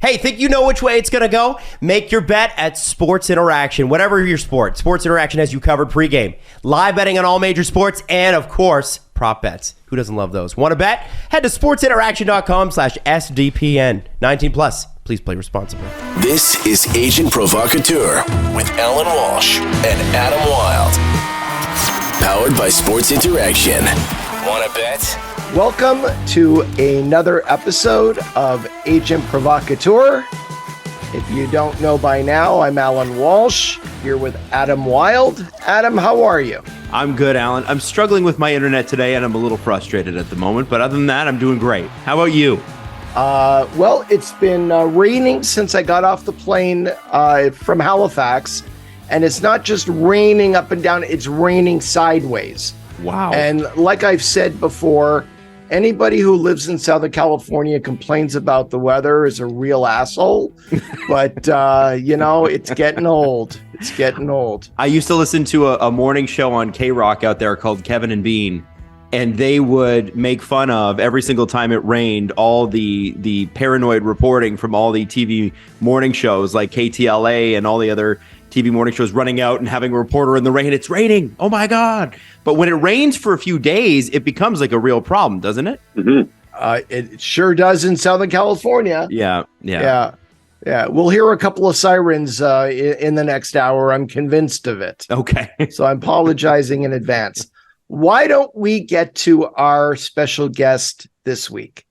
Hey, think you know which way it's going to go? Make your bet at Sports Interaction. Whatever your sport, Sports Interaction has you covered pregame. Live betting on all major sports and, of course, prop bets. Who doesn't love those? Want to bet? Head to sportsinteraction.com/SDPN. 19 plus. Please play responsibly. This is Agent Provocateur with Allan Walsh and Adam Wylde. Powered by Sports Interaction. Want to bet? Welcome to another episode of Agent Provocateur. If you don't know by now, I'm Allan Walsh, here with Adam Wylde. Adam, how are you? I'm good, Allan. I'm struggling with my internet today, and I'm a little frustrated at the moment. But other than that, I'm doing great. How about you? Well, it's been raining since I got off the plane from Halifax. And it's not just raining up and down, it's raining sideways. Wow. And like I've said before, anybody who lives in Southern California complains about the weather is a real asshole. But, it's getting old. It's getting old. I used to listen to a morning show on K-Rock out there called Kevin and Bean. And they would make fun of every single time it rained, all the paranoid reporting from all the TV morning shows like KTLA and all the other TV morning shows running out and having a reporter in the rain. It's raining. Oh, my God. But when it rains for a few days, it becomes like a real problem, doesn't it? Mm-hmm. It sure does in Southern California. Yeah. We'll hear a couple of sirens in the next hour. I'm convinced of it. Okay. So I'm apologizing in advance. Why don't we get to our special guest this week?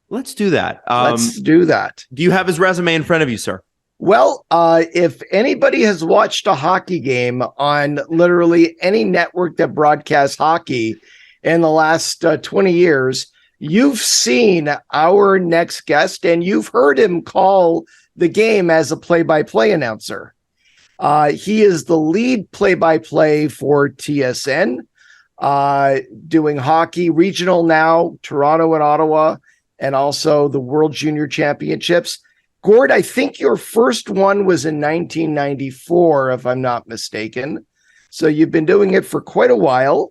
Let's do that. Let's do that. Do you have his resume in front of you, sir? Well, if anybody has watched a hockey game on literally any network that broadcasts hockey in the last 20 years, you've seen our next guest and you've heard him call the game as a play-by-play announcer. He is the lead play-by-play for TSN, doing hockey regional now, Toronto and Ottawa, and also the World Junior Championships. Gord, I think your first one was in 1994, if I'm not mistaken. So you've been doing it for quite a while.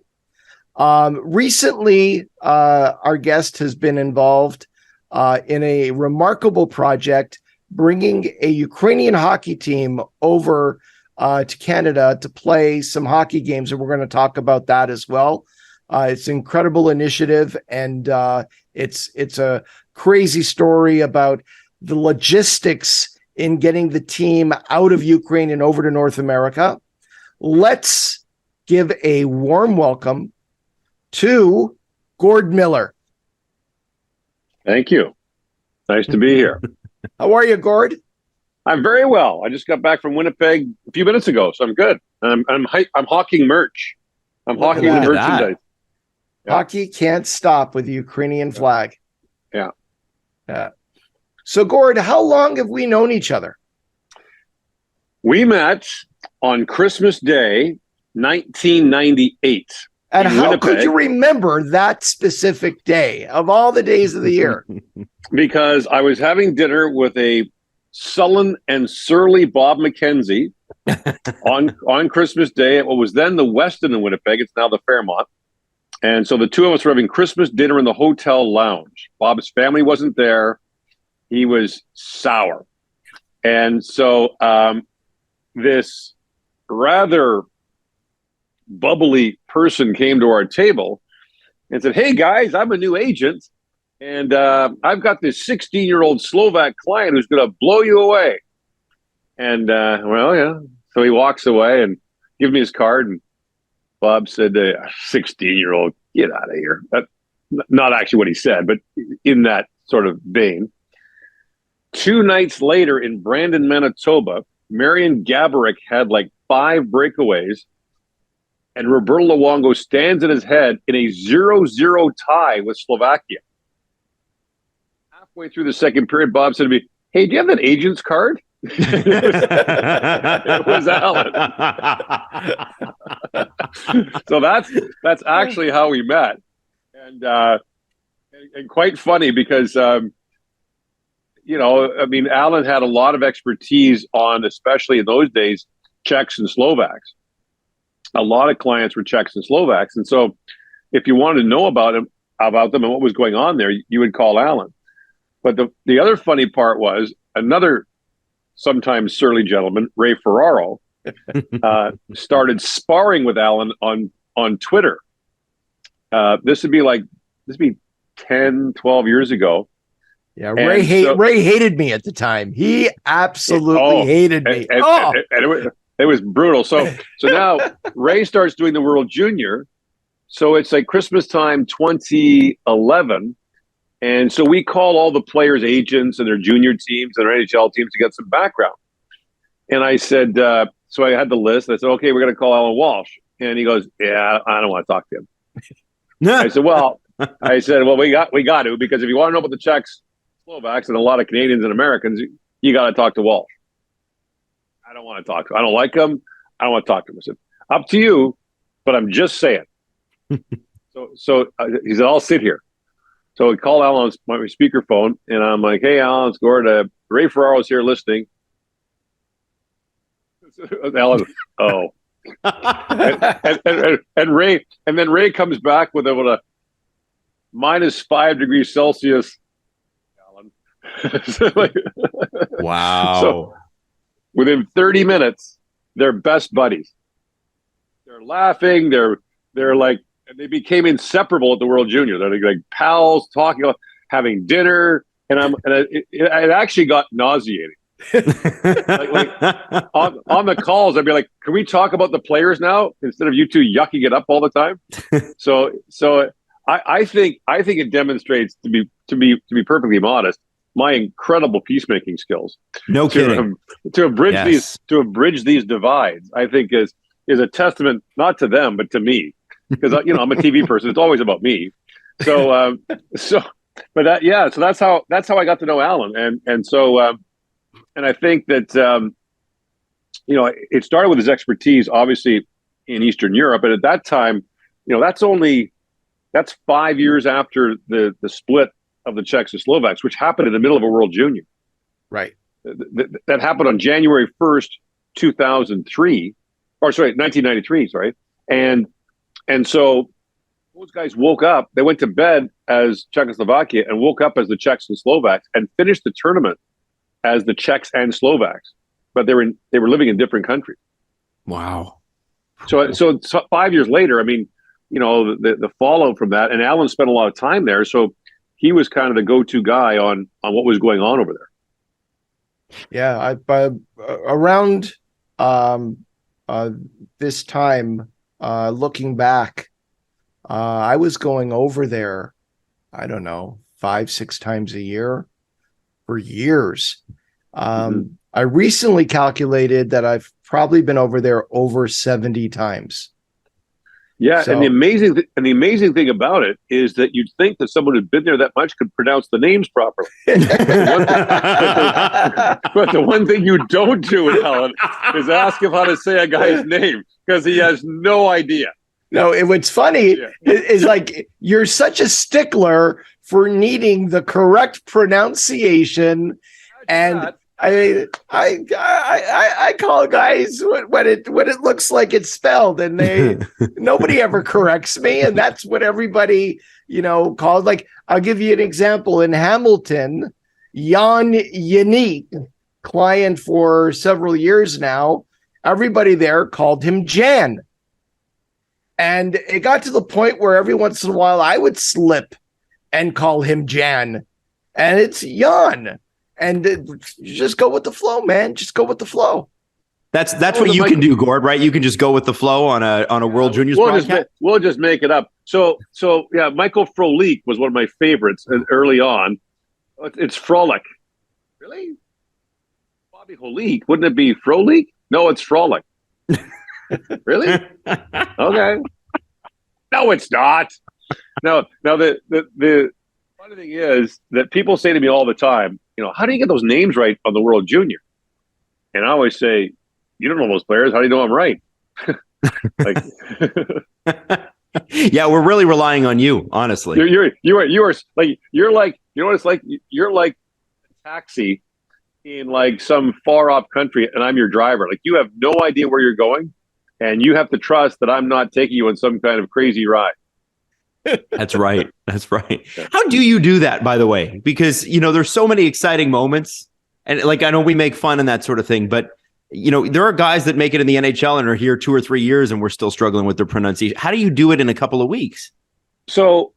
Recently, our guest has been involved in a remarkable project, bringing a Ukrainian hockey team over to Canada to play some hockey games, and we're going to talk about that as well. It's an incredible initiative, and it's a crazy story about the logistics in getting the team out of Ukraine and over to North America. Let's give a warm welcome to Gord Miller. Thank you. Nice to be here. How are you, Gord? I'm very well. I just got back from Winnipeg a few minutes ago, so I'm good. I'm hawking merch. I'm hawking the merchandise. Yeah. Hockey can't stop with the Ukrainian flag. Yeah. So, Gord, how long have we known each other? We met on Christmas Day, 1998. And how Winnipeg. Could you remember that specific day of all the days of the year? Because I was having dinner with a sullen and surly Bob McKenzie on Christmas Day at what was then the Westin in Winnipeg. It's now the Fairmont. And so the two of us were having Christmas dinner in the hotel lounge. Bob's family wasn't there. He was sour. And so this rather bubbly person came to our table and said, "Hey, guys, I'm a new agent. And I've got this 16-year-old Slovak client who's going to blow you away." And, yeah. So he walks away and gives me his card. And Bob said, 16-year-old, get out of here. Not actually what he said, but in that sort of vein. 2 nights later in Brandon, Manitoba, Marian Gaborik had like 5 breakaways. And Roberto Luongo stands at his head in a 0-0 tie with Slovakia. Halfway through the second period, Bob said to me, "Hey, do you have that agent's card?" It was Allan. So that's actually how we met, and quite funny because Allan had a lot of expertise on, especially in those days, Czechs and Slovaks. A lot of clients were Czechs and Slovaks, and so if you wanted to know about them and what was going on there, you would call Allan. But the other funny part was another sometimes surly gentleman, Ray Ferraro, started sparring with Allan on Twitter. This would be 10, 12 years ago. Yeah, Ray hated me at the time. He absolutely hated me. And it was brutal. So now Ray starts doing the World Junior. So it's like Christmas time 2011. And so we call all the players' agents and their junior teams and their NHL teams to get some background. And I said, so I had the list. I said, okay, we're going to call Allan Walsh. And he goes, yeah, I don't want to talk to him. I said, well, we got to, because if you want to know about the Czechs, Slovaks, and a lot of Canadians and Americans, you got to talk to Walsh. I don't want to talk to him. I don't like him. I don't want to talk to him. I said, up to you, but I'm just saying. So he said, I'll sit here. So we call Allan on my speakerphone, and I'm like, hey, Allan, it's Gord. Ray Ferraro's here listening. Allan, oh. and Ray comes back with a -5 degrees Celsius. Allan. Wow. So within 30 minutes, they're best buddies. They're laughing. They're like, and they became inseparable at the World Junior. They're like pals, talking, having dinner, and it actually got nauseating. like on the calls, I'd be like, "Can we talk about the players now instead of you two yucking it up all the time?" So I think it demonstrates, to be perfectly modest, my incredible peacemaking skills. No kidding. To have bridged these divides, I think is a testament not to them but to me, because I'm a TV person. It's always about me. So so that's how I got to know Allan, and I think that it started with his expertise, obviously, in Eastern Europe, and at that time, that's 5 years after the split of the Czechs and Slovaks, which happened in the middle of a World Junior. Right. That happened on January 1st, 2003, or sorry, 1993. Sorry, and so those guys woke up. They went to bed as Czechoslovakia and woke up as the Czechs and Slovaks, and finished the tournament as the Czechs and Slovaks, but they were living in different countries. Wow. So 5 years later, I mean, the fallout from that, and Allan spent a lot of time there, so he was kind of the go-to guy on what was going on over there. Yeah, around this time, looking back, I was going over there, I don't know, 5-6 times a year for years. I recently calculated that I've probably been over there over 70 times. Yeah, So- and the amazing thing about it is that you'd think that someone who'd been there that much could pronounce the names properly. But the one thing you don't do, Allan, is ask him how to say a guy's name, because he has no idea. No, what's funny is like, you're such a stickler for needing the correct pronunciation, and I call guys when it looks like it's spelled, and nobody ever corrects me, and that's what everybody calls. Like, I'll give you an example. In Hamilton, Jan Yannick, client for several years now, everybody there called him Jan. And it got to the point where every once in a while I would slip and call him Jan, and it's Jan. And you just go with the flow, man. Just go with the flow. That's what you can do, Gord, right? You can just go with the flow on a World Juniors broadcast. We'll just make it up. So yeah, Michael Frolik was one of my favorites early on. It's Frolic. Really? Bobby Holik. Wouldn't it be Frolik? No, it's Frolic. Really? Okay. No, it's not. No. The funny thing is that people say to me all the time, how do you get those names right on the World Junior? And I always say, you don't know those players. How do you know I'm right? Yeah, we're really relying on you, honestly. You're like, you know what it's like? You're like a taxi in like some far off country, and I'm your driver. Like, you have no idea where you're going, and you have to trust that I'm not taking you on some kind of crazy ride. That's right. That's right. How do you do that, by the way? Because, there's so many exciting moments. And I know we make fun and that sort of thing, but, there are guys that make it in the NHL and are here 2 or 3 years and we're still struggling with their pronunciation. How do you do it in a couple of weeks? So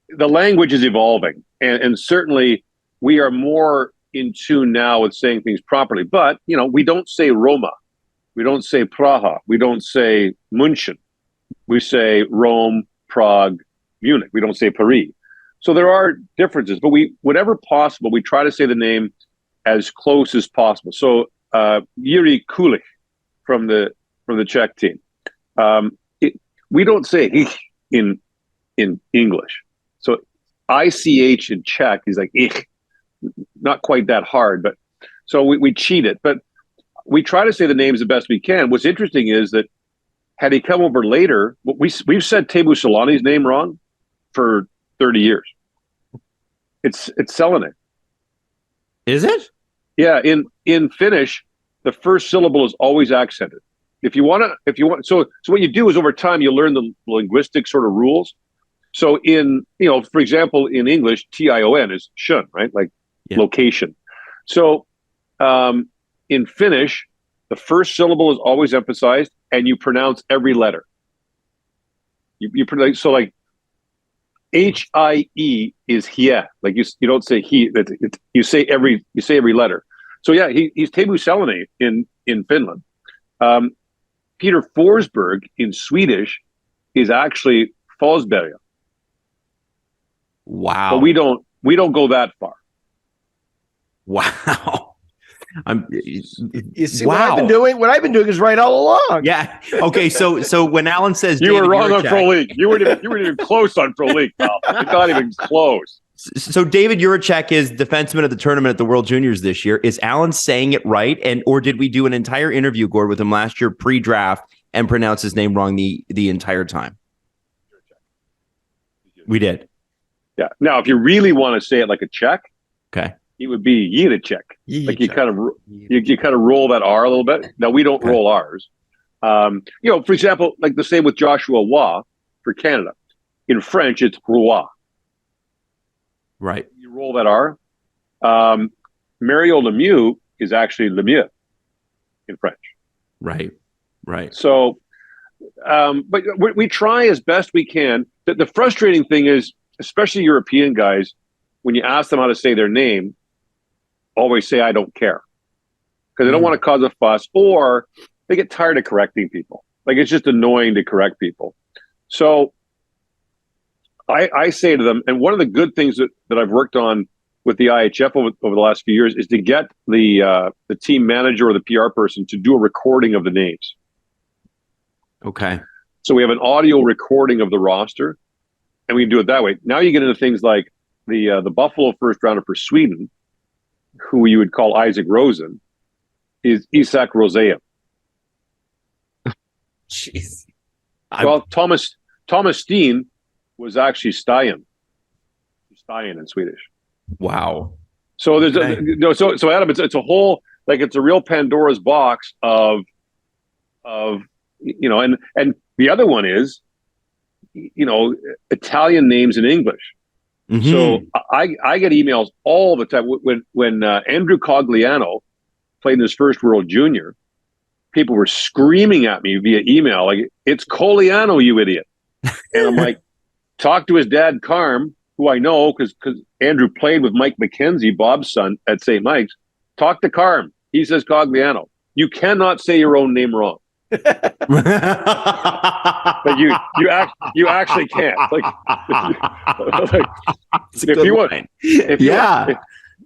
the language is evolving, and certainly we are more in tune now with saying things properly. But, we don't say Roma. We don't say Praha. We don't say München. We say Rome, Prague, Munich. We don't say Paris. So there are differences, but whenever possible, we try to say the name as close as possible. So Yuri Kulich from the Czech team. We don't say ich in English. So ICH in Czech is like ich. Not quite that hard, but so we cheat it. But we try to say the names the best we can. What's interesting is that had he come over later, we've said Teemu Selanne's name wrong for 30 years. It's Selanne. Is it? Yeah, in Finnish, the first syllable is always accented. If you want, so what you do is over time you learn the linguistic sort of rules. So for example, in English, TION is shun, right? Like location. So in Finnish, the first syllable is always emphasized, and you pronounce every letter. You pronounce, so like HIE is hie. Like you don't say he. You say every letter. So yeah, he's Teemu Selanne in Finland. Peter Forsberg in Swedish is actually Forsberg. Wow. But we don't go that far. Wow. You see what I've been doing? What I've been doing is right all along. Yeah. Okay. So when Allan says you were wrong on Juracek, Pro League, you weren't even close on Pro League, pal. You're not even close. So David Juracek is defenseman of the tournament at the World Juniors this year. Is Allan saying it right? Or did we do an entire interview, Gord, with him last year pre-draft and pronounce his name wrong the entire time? We did. Yeah. Now, if you really want to say it like a Czech, okay, it would be Juracek. Like you kind of roll that R a little bit. Now we don't roll R's. For example, like the same with Joshua Waugh for Canada. In French, it's Roy. Right. You roll that R. Mario Lemieux is actually Lemieux in French. Right. Right. So, but we try as best we can. The frustrating thing is, especially European guys, when you ask them how to say their name, always say, I don't care. Because they don't want to cause a fuss, or they get tired of correcting people. Like, it's just annoying to correct people. So I say to them, and one of the good things that I've worked on with the IHF over the last few years is to get the team manager or the PR person to do a recording of the names. Okay. So we have an audio recording of the roster, and we can do it that way. Now you get into things like the Buffalo first rounder for Sweden, who you would call Isaac Rosen, is Isak Rosén. Jeez. Well, Thomas Steen was actually Stein in Swedish. Wow. So there's so Adam, it's a whole, like, it's a real Pandora's box of and the other one is, Italian names in English. Mm-hmm. So I get emails all the time when Andrew Cogliano played in his first World Junior. People were screaming at me via email, like, it's Cogliano, you idiot. And I'm like, talk to his dad, Carm, who I know because Andrew played with Mike McKenzie, Bob's son, at St. Mike's. Talk to Carm. He says Cogliano. You cannot say your own name wrong. But you actually can't. Like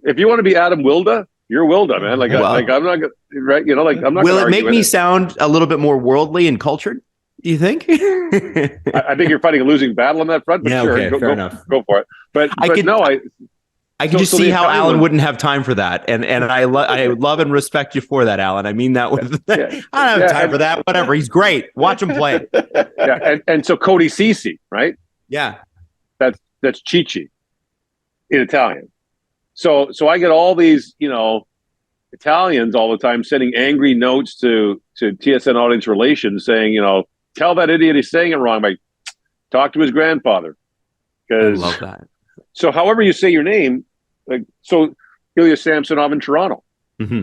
if you want to be Adam Wylde, you're Wylde, man. Like I'm not gonna, right? I'm not. Will it make me sound a little bit more worldly and cultured? Do you think? I think you're fighting a losing battle on that front. But yeah, sure, okay, fair enough. Go for it. But I can just see how Allan wouldn't have time for that, and I love and respect you for that, Allan. I mean that with I don't have time for that. Whatever, he's great. Watch him play. Yeah, and so Cody Ceci, right? Yeah, that's Chichi in Italian. So I get all these Italians all the time sending angry notes to TSN Audience Relations saying tell that idiot he's saying it wrong. I'm like, talk to his grandfather. I Because love that. so, however you say your name, like so, Ilya Samsonov in Toronto. Mm-hmm.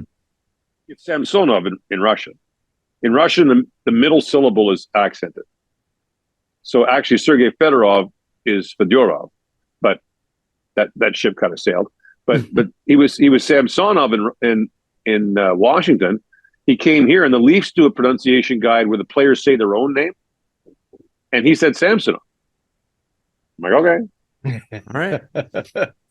It's Samsonov in Russian. In Russian, the middle syllable is accented. So actually, Sergei Fedorov is Fedorov, but that ship kind of sailed. But he was Samsonov in Washington. He came here, and the Leafs do a pronunciation guide where the players say their own name, and he said Samsonov. I'm like, okay. All right.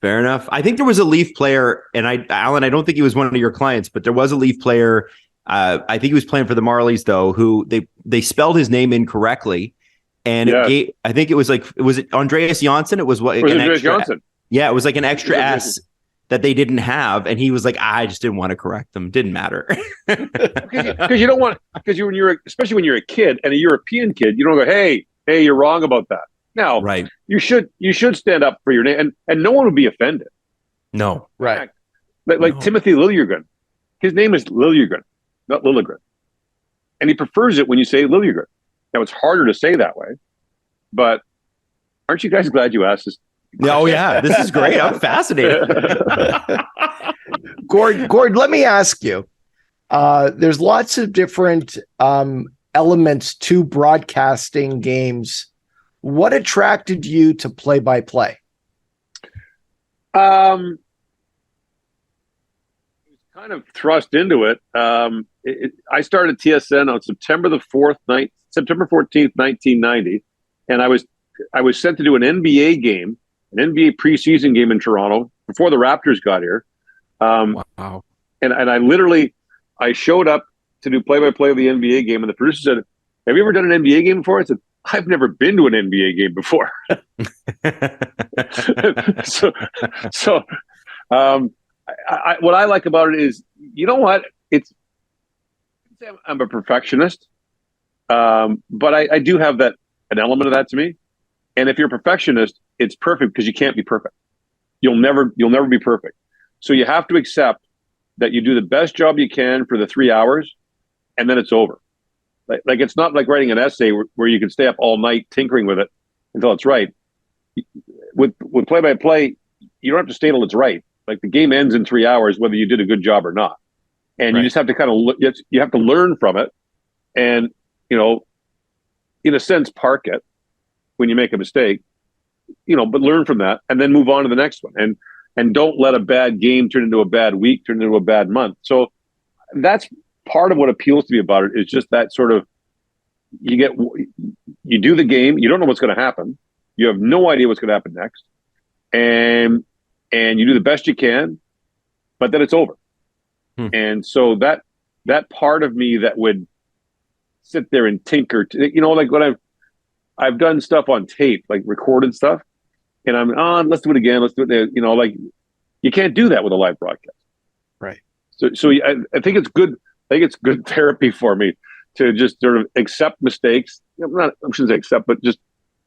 Fair enough. I think there was a Leaf player, and Allan, I don't think he was one of your clients, but there was a Leaf player. I think he was playing for the Marlies, though, who they spelled his name incorrectly. And Yes. I think it was it Andreas Janssen? It was what? It was Andreas Janssen. Yeah, it was like an extra S that they didn't have. And he was like, I just didn't want to correct them. Didn't matter. Because you don't want, especially when you're a kid and a European kid, you don't go, hey, you're wrong about that. Now, right. You should stand up for your name, and no one would be offended. No. Right. Like No. Timothy Liljegren. His name is Liljegren, not Liljegren. And he prefers it when you say Liljegren. Now, it's harder to say that way, but aren't you guys glad you asked this? Oh, yeah. This is great. I'm fascinated. Gord, let me ask you. There's lots of different elements to broadcasting games. What attracted you to play-by-play? Kind of thrust into it. I started TSN on September 14th, 1990, and I was sent to do an NBA game, an NBA preseason game in Toronto before the Raptors got here. Wow. And I showed up to do play-by-play of the NBA game, and the producer said, "Have you ever done an NBA game before?" I said, "I've never been to an NBA game before." What I like about it is, you know what? I'm a perfectionist, but I do have an element of that to me. And if you're a perfectionist, it's perfect because you can't be perfect. You'll never be perfect. So you have to accept that you do the best job you can for the 3 hours, and then it's over. Like it's not like writing an essay where you can stay up all night tinkering with it until it's right. With play-by-play, you don't have to stay till it's right. Like the game ends in 3 hours, whether you did a good job or not. And you just have to kind of you have to learn from it, and in a sense, park it when you make a mistake. But learn from that and then move on to the next one. And don't let a bad game turn into a bad week, turn into a bad month. So that's part of what appeals to me about it, is just that sort of, you do the game, you don't know what's going to happen. You have no idea what's going to happen next. And you do the best you can, but then it's over. And so that part of me that would sit there and tinker, like when I've done stuff on tape, like recorded stuff, and I'm on, let's do it again. Let's do it. Like you can't do that with a live broadcast. Right. So I think it's good. I think it's good therapy for me to just sort of accept mistakes. I shouldn't say accept, but just,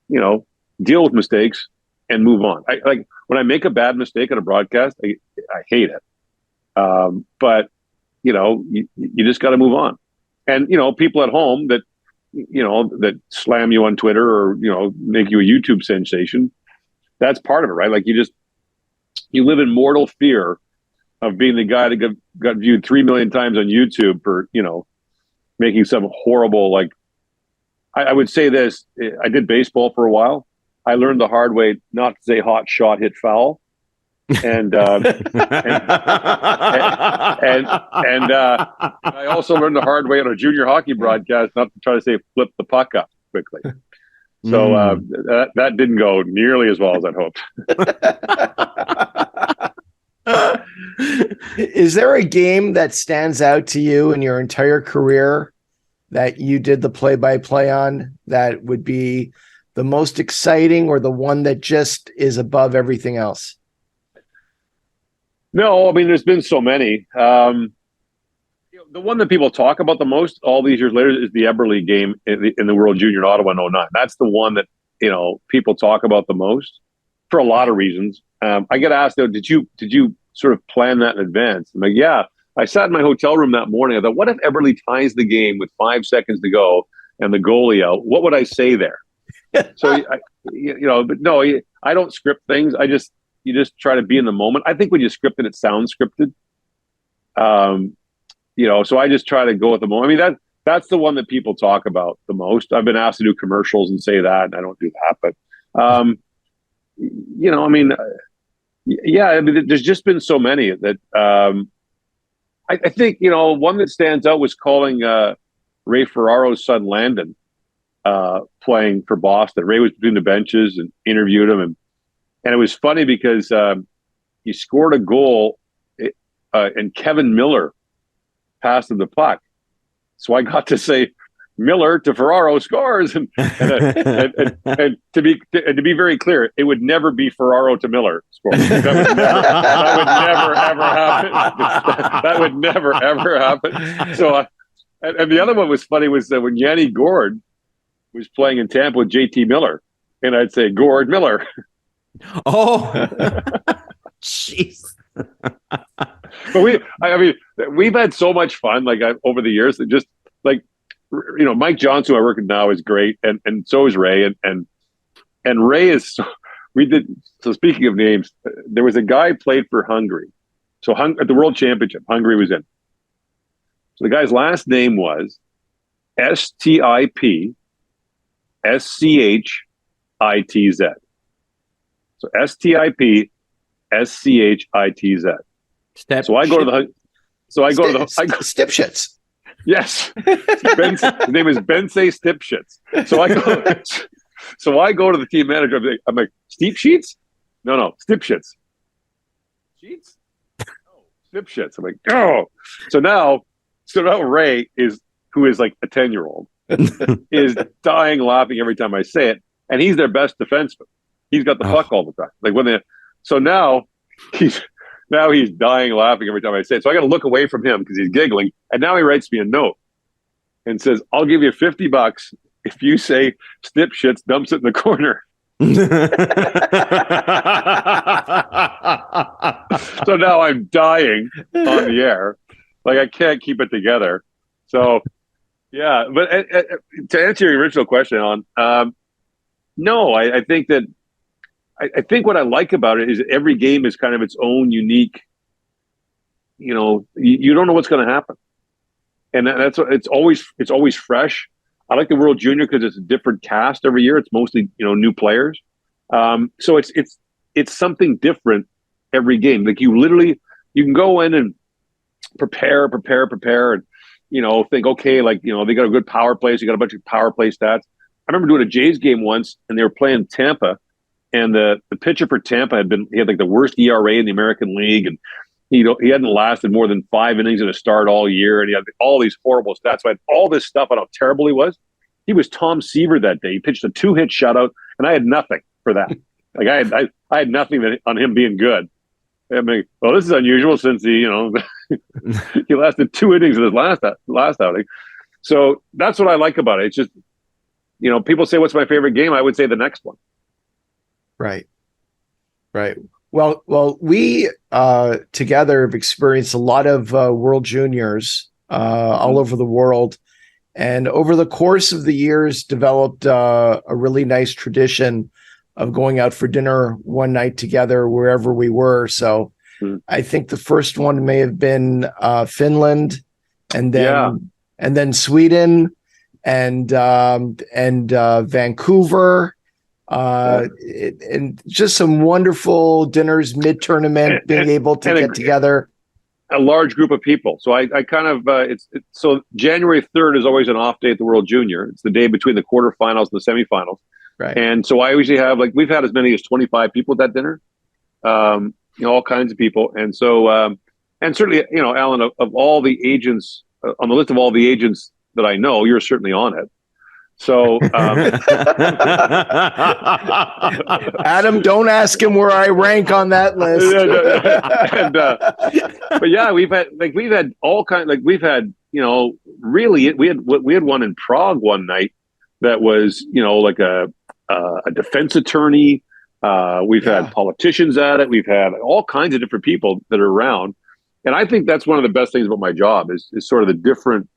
deal with mistakes and move on. Like when I make a bad mistake on a broadcast, I hate it. But you just got to move on. And, people at home that slam you on Twitter or, make you a YouTube sensation, that's part of it, right? Like you live in mortal fear of being the guy that got viewed 3 million times on YouTube for, making some horrible, like, I would say this, I did baseball for a while. I learned the hard way not to say hot shot, hit foul. And I also learned the hard way on a junior hockey broadcast not to try to say flip the puck up quickly. So that didn't go nearly as well as I'd hoped. Is there a game that stands out to you in your entire career that you did the play-by-play on that would be the most exciting, or the one that just is above everything else? No, I mean, there's been so many. The one that people talk about the most all these years later is the Eberle game in the World Junior in Ottawa in 2009. That's the one that, people talk about the most for a lot of reasons. I get asked, though, did you sort of plan that in advance? I'm like, yeah. I sat in my hotel room that morning. I thought, what if Eberle ties the game with 5 seconds to go and the goalie out? What would I say there? So but no, I don't script things. You just try to be in the moment. I think when you script it sounds scripted. So I just try to go with the moment. I mean, that's the one that people talk about the most. I've been asked to do commercials and say that, and I don't do that. But, there's just been so many that I think, one that stands out was calling Ray Ferraro's son, Landon, playing for Boston. Ray was between the benches and interviewed him. And it was funny because he scored a goal and Kevin Miller passed him the puck. So I got to say, Miller to Ferraro scores, and to be very clear, it would never be Ferraro to Miller scores. That would never ever happen. That would never ever happen. So, and the other one was funny was that when Yanni Gord was playing in Tampa with JT Miller, and I'd say Gord Miller. Oh, jeez. But we've had so much fun over the years that just Mike Johnson, who I work with now, is great, and so is Ray, and Ray is. So speaking of names, there was a guy who played for Hungary, at the World Championship, Hungary was in. So the guy's last name was Stip Schitz. So Stip Schitz. So I go to the. Stipshits. Yes, his name is Bensei Stipshits. So I go to the team manager. I'm like, Steep Sheets? No, Stipshits. Sheets? No, Stipshits. I'm like, oh. So now Ray who is like a 10-year-old, is dying laughing every time I say it, and he's their best defenseman. He's got the puck all the time. So now he's dying laughing every time I say it. So I got to look away from him because he's giggling. And now he writes me a note and says, I'll give you $50 if you say Stipshits dumps it in the corner. So now I'm dying on the air. I can't keep it together. So, yeah. But to answer your original question, Allan, no, I think that I think what I like about it is every game is kind of its own unique, you don't know what's going to happen. And that's it's always fresh. I like the World Junior because it's a different cast every year. It's mostly, new players. So it's something different every game. You can go in and prepare and, think, okay, they got a good power play. So you got a bunch of power play stats. I remember doing a Jays game once and they were playing Tampa. And the pitcher for Tampa he had the worst ERA in the American League, and he hadn't lasted more than 5 innings at a start all year, and he had all these horrible stats. So I had all this stuff on how terrible he was. He was Tom Seaver that day. He pitched a 2-hit shutout, and I had nothing for that. I had nothing on him being good. I mean, well, this is unusual since he lasted 2 innings in his last outing. So that's what I like about it. It's just people say, "What's my favorite game?" I would say the next one. Right. Well, we together have experienced a lot of World Juniors all over the world, and over the course of the years, developed a really nice tradition of going out for dinner one night together wherever we were. So, I think the first one may have been Finland, and then Sweden, and Vancouver. And just some wonderful dinners mid-tournament, being able to get together. A large group of people. So I kind of so January 3rd is always an off day at the World Junior. It's the day between the quarterfinals and the semifinals. Right. And so I usually have we've had as many as 25 people at that dinner. All kinds of people. And so and certainly, Allan, of all the agents on the list of all the agents that I know, you're certainly on it. So, Adam, don't ask him where I rank on that list. But yeah, we've had all kinds. Really, we had one in Prague one night that was a defense attorney. We've had politicians at it. We've had all kinds of different people that are around, and I think that's one of the best things about my job is sort of the different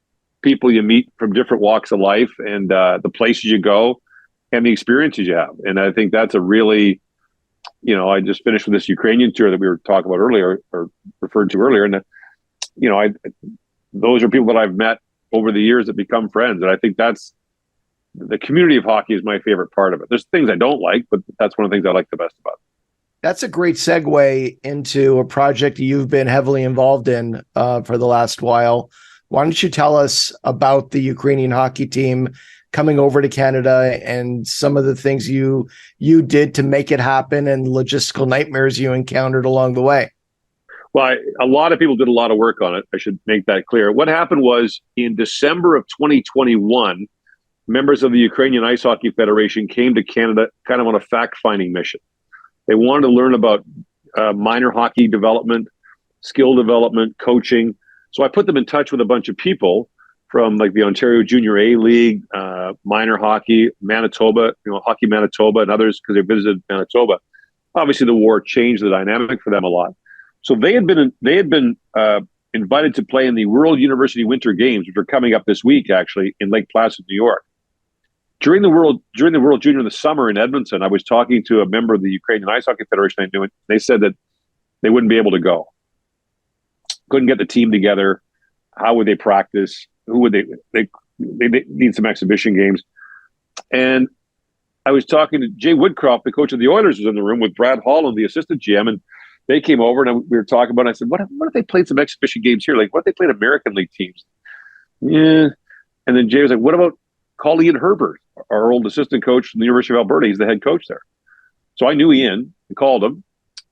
people you meet from different walks of life and the places you go. and the experiences you have. And I think that's a really, I just finished with this Ukrainian tour that we were talking about earlier, or referred to earlier. And, those are people that I've met over the years that become friends. And I think that's the community of hockey is my favorite part of it. There's things I don't like, but that's one of the things I like the best about it. That's a great segue into a project you've been heavily involved in for the last while. Why don't you tell us about the Ukrainian hockey team coming over to Canada and some of the things you did to make it happen and logistical nightmares you encountered along the way? Well, a lot of people did a lot of work on it. I should make that clear. What happened was in December of 2021, members of the Ukrainian Ice Hockey Federation came to Canada kind of on a fact-finding mission. They wanted to learn about minor hockey development, skill development, coaching. So I put them in touch with a bunch of people from like the Ontario Junior A League, minor hockey, Manitoba, Hockey Manitoba, and others because they visited Manitoba. Obviously, the war changed the dynamic for them a lot. So they had been invited to play in the World University Winter Games, which are coming up this week, actually, in Lake Placid, New York. During the World Junior in the summer in Edmonton, I was talking to a member of the Ukrainian Ice Hockey Federation I knew, and they said that they wouldn't be able to go. Couldn't get the team together. How would they practice? Who would they need some exhibition games. And I was talking to Jay Woodcroft, the coach of the Oilers, was in the room with Brad Holland, the assistant GM, and they came over and we were talking about it. I said, what if they played some exhibition games here? Like, what if they played American League teams? Yeah. And then Jay was like, what about call Ian Herbert, our old assistant coach from the University of Alberta? He's the head coach there. So I knew Ian and called him.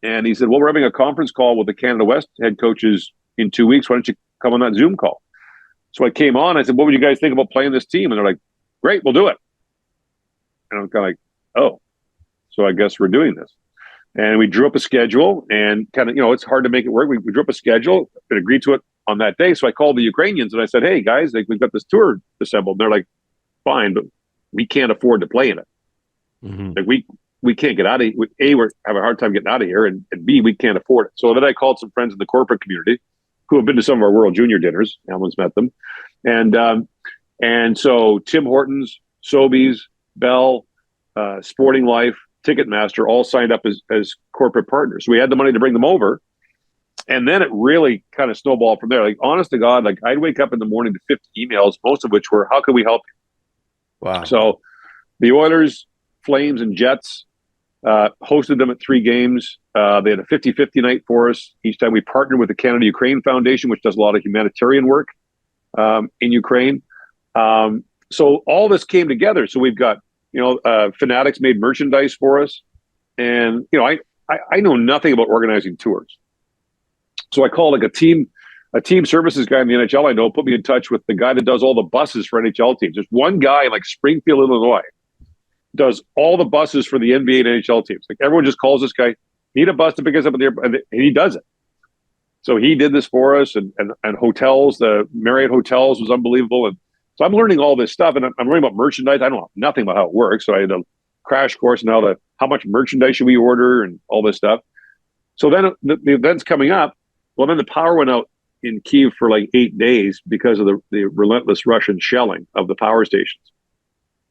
And he said, well, we're having a conference call with the Canada West head coaches in 2 weeks. Why don't you come on that Zoom call? So I came on. I said, what would you guys think about playing this team? And they're like, great, we'll do it. And I'm kind of like, oh, so I guess we're doing this. And we drew up a schedule and kind of, it's hard to make it work. We drew up a schedule and agreed to it on that day. So I called the Ukrainians and I said, hey, guys, we've got this tour assembled. And they're like, fine, but we can't afford to play in it. Mm-hmm. Like we can't get out of here. A, we're having a hard time getting out of here. And B, we can't afford it. So then I called some friends in the corporate community who have been to some of our World Junior dinners. Allan's met them. And so Tim Hortons, Sobeys, Bell, Sporting Life, Ticketmaster all signed up as corporate partners. So we had the money to bring them over. And then it really kind of snowballed from there. Like, honest to God, like I'd wake up in the morning to 50 emails, most of which were, how can we help you? Wow. So the Oilers, Flames, and Jets hosted them at 3 games. They had a 50-50 night for us. Each time we partnered with the Canada-Ukraine Foundation, which does a lot of humanitarian work in Ukraine. So all this came together. So we've got, Fanatics made merchandise for us. And, I know nothing about organizing tours. So I called like a team services guy in the NHL I know, put me in touch with the guy that does all the buses for NHL teams. There's one guy in like Springfield, Illinois, does all the buses for the NBA and NHL teams. Like everyone just calls this guy, need a bus to pick us up at the airport, and he does it. So he did this for us, and hotels, the Marriott hotels was unbelievable. And so I'm learning all this stuff, and I'm learning about merchandise. I don't know nothing about how it works. So I had a crash course now to how much merchandise should we order and all this stuff. So then the event's coming up. Well, then the power went out in Kyiv for like 8 days because of the relentless Russian shelling of the power stations.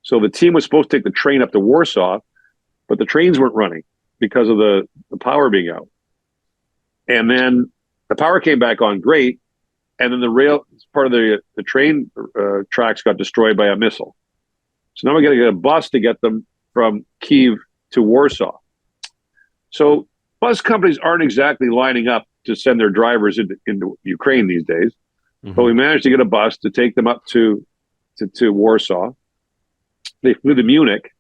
So the team was supposed to take the train up to Warsaw, but the trains weren't running because of the power being out. And then the power came back on great, and then the rail part of the train tracks got destroyed by a missile. So now we got to get a bus to get them from Kyiv to Warsaw. So bus companies aren't exactly lining up to send their drivers into Ukraine these days, but we managed to get a bus to take them up to Warsaw. They flew to Munich,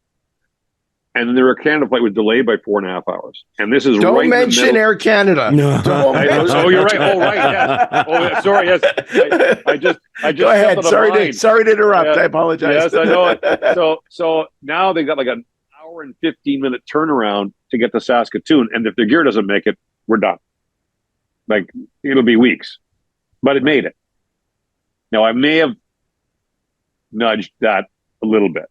and then their Air Canada flight was delayed by 4.5 hours. And this is don't right mention in the middle. Air Canada. No. Oh, you're right. Oh, right. Yeah. Oh, sorry. Yes. I just go ahead. Sorry to interrupt. Yeah. I apologize. Yes, I know it. So now they got like an hour and 15-minute turnaround to get to Saskatoon, and if their gear doesn't make it, we're done. Like it'll be weeks, but it made it. Now I may have nudged that a little bit,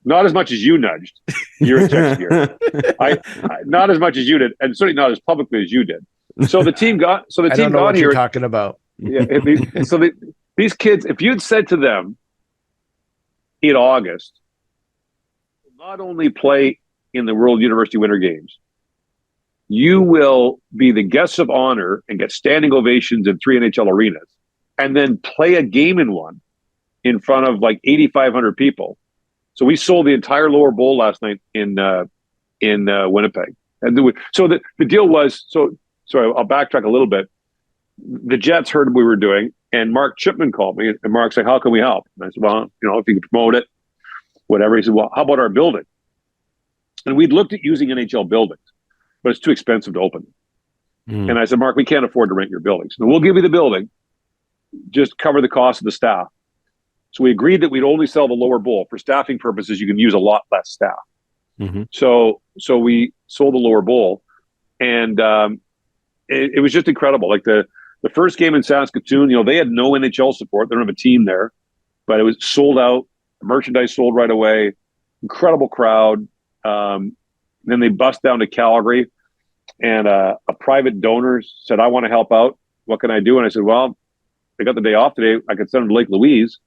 not as much as you nudged your text gear. I not as much as you did, and certainly not as publicly as you did. So the team got. So the team got what here. You're talking about. Yeah. These kids, if you'd said to them in August, not only play in the World University Winter Games, you will be the guests of honor and get standing ovations in 3 NHL arenas, and then play a game in one in front of like 8,500 people. So we sold the entire lower bowl last night in Winnipeg. And so the deal was, sorry, I'll backtrack a little bit. The Jets heard what we were doing, and Mark Chipman called me, and Mark's like, how can we help? And I said, well, if you can promote it, whatever. He said, well, how about our building? And we'd looked at using NHL buildings, but it's too expensive to open. And I said, Mark, we can't afford to rent your building. So we'll give you the building, just cover the cost of the staff. So we agreed that we'd only sell the lower bowl. For staffing purposes, you can use a lot less staff. So we sold the lower bowl, and it was just incredible. Like the first game in Saskatoon, they had no NHL support. They don't have a team there, but it was sold out. The merchandise sold right away. Incredible crowd. Then they bust down to Calgary, and a private donor said, I want to help out. What can I do? And I said, well, they got the day off today. I could send them to Lake Louise.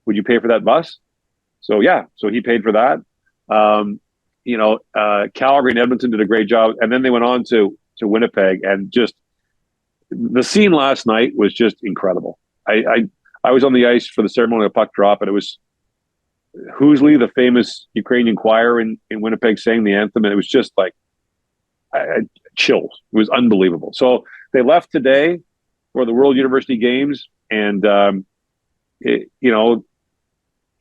Would you pay for that bus? So yeah, so he paid for that. Calgary and Edmonton did a great job, and then they went on to Winnipeg, and just the scene last night was just incredible. I was on the ice for the ceremony of puck drop, and it was Husley, the famous Ukrainian choir in Winnipeg, sang the anthem, and it was just like chills. It was unbelievable. So they left today for the World University Games, and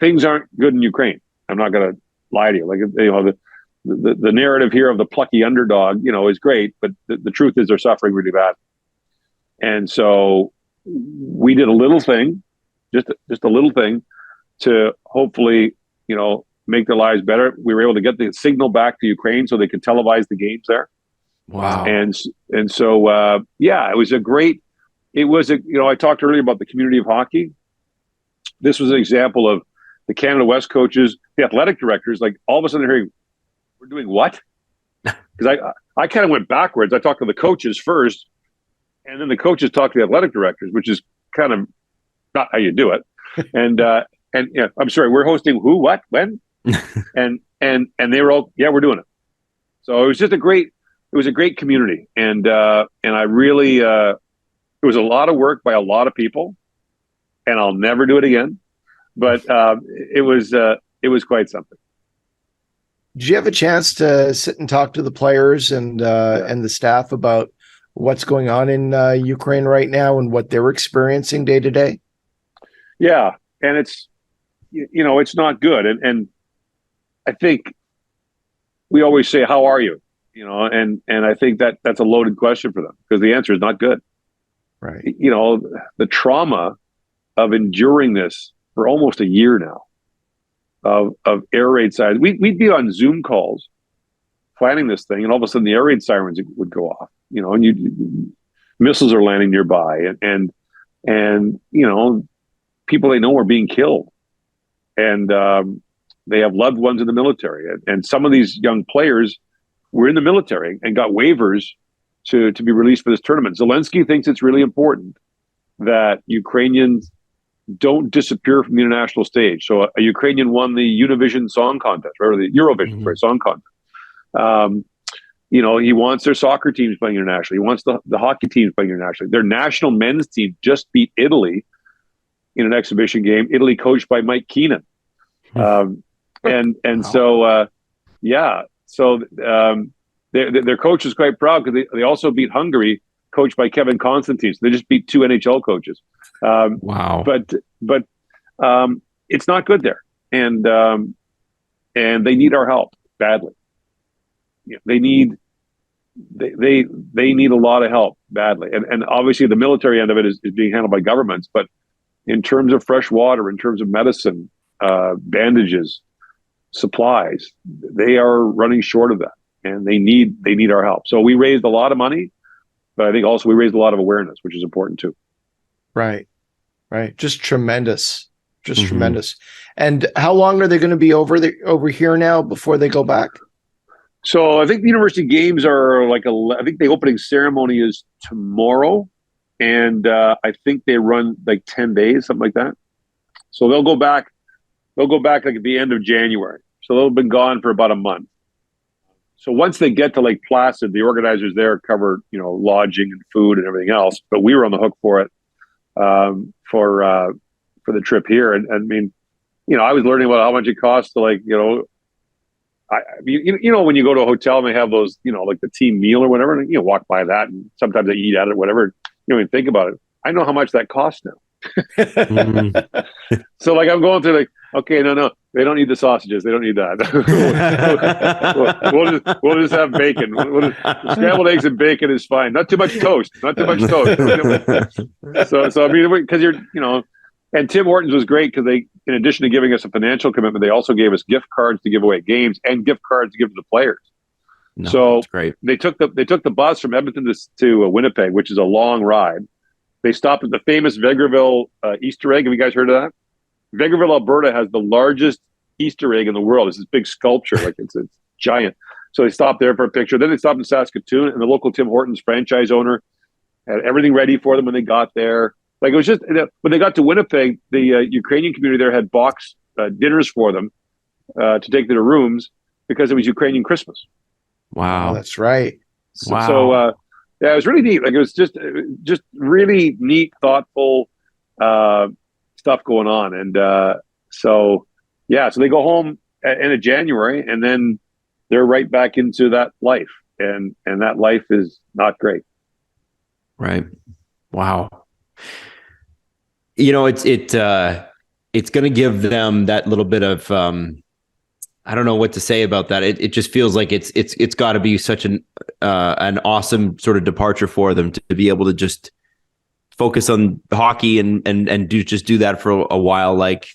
things aren't good in Ukraine. I'm not going to lie to you. Like, the narrative here of the plucky underdog, is great, but the truth is they're suffering really bad. And so we did a little thing, just a little thing, to hopefully, make their lives better. We were able to get the signal back to Ukraine so they could televise the games there. Wow. And so, it was I talked earlier about the community of hockey. This was an example of the Canada West coaches, the athletic directors, like all of a sudden they're hearing, we're doing what? Because I kind of went backwards. I talked to the coaches first, and then the coaches talked to the athletic directors, which is kind of not how you do it. And I'm sorry, we're hosting who, what, when? and they were all, yeah, we're doing it. So it was just a great community. And I really, it was a lot of work by a lot of people, and I'll never do it again. But it was quite something. Did you have a chance to sit and talk to the players and the staff about what's going on in Ukraine right now and what they're experiencing day to day? Yeah, and it's not good, and I think we always say, "How are you?" And I think that's a loaded question for them, because the answer is not good. Right. The trauma of enduring this for almost a year now, of air raid sirens. We'd be on Zoom calls planning this thing, and all of a sudden the air raid sirens would go off, and missiles are landing nearby, and people they know are being killed, and they have loved ones in the military, and some of these young players were in the military and got waivers to be released for this tournament. Zelensky thinks it's really important that Ukrainians don't disappear from the international stage. So a Ukrainian won the Univision Song Contest, or the Eurovision Song Contest. He wants their soccer teams playing internationally. He wants the hockey teams playing internationally. Their national men's team just beat Italy in an exhibition game. Italy coached by Mike Keenan. So their coach is quite proud, because they also beat Hungary, coached by Kevin Constantine. So they just beat 2 NHL coaches. Wow. But it's not good there, and they need our help badly. They need a lot of help badly, and obviously the military end of it is being handled by governments. But in terms of fresh water, in terms of medicine, bandages, supplies, they are running short of that, and they need our help. So we raised a lot of money, but I think also we raised a lot of awareness, which is important too. Right. Just tremendous. Tremendous. And how long are they going to be over here now before they go back? So I think the university games are I think the opening ceremony is tomorrow, and I think they run like 10 days, something like that. So they'll go back like at the end of January. So they'll have been gone for about a month. So once they get to Lake Placid, the organizers there cover, lodging and food and everything else. But we were on the hook for it for the trip here. And I mean, I was learning about how much it costs to when you go to a hotel and they have those, like the team meal or whatever, and walk by that and sometimes they eat at it, whatever. You don't even think about it. I know how much that costs now. So like I'm going through okay, no, they don't need the sausages. They don't need that. we'll just have bacon. Scrambled eggs and bacon is fine. Not too much toast. So I mean, because and Tim Hortons was great because they, in addition to giving us a financial commitment, they also gave us gift cards to give away at games and gift cards to give to the players. No, so that's great. They took the bus from Edmonton to Winnipeg, which is a long ride. They stopped at the famous Vegreville Easter egg. Have you guys heard of that? Vegreville, Alberta has the largest Easter egg in the world. It's this big sculpture, it's giant. So they stopped there for a picture. Then they stopped in Saskatoon, and the local Tim Hortons franchise owner had everything ready for them when they got there. Like it was just when they got to Winnipeg, the Ukrainian community there had box dinners for them to take to their rooms because it was Ukrainian Christmas. Wow, that's right. Wow. So yeah, it was really neat. Like it was just really neat, thoughtful stuff going on. And so they go home at end of January, and then they're right back into that life, and that life is not great. Right. Wow. It's going to give them that little bit of I don't know what to say about that. It just feels like it's got to be such an awesome sort of departure for them to be able to just focus on hockey and do that for a while, like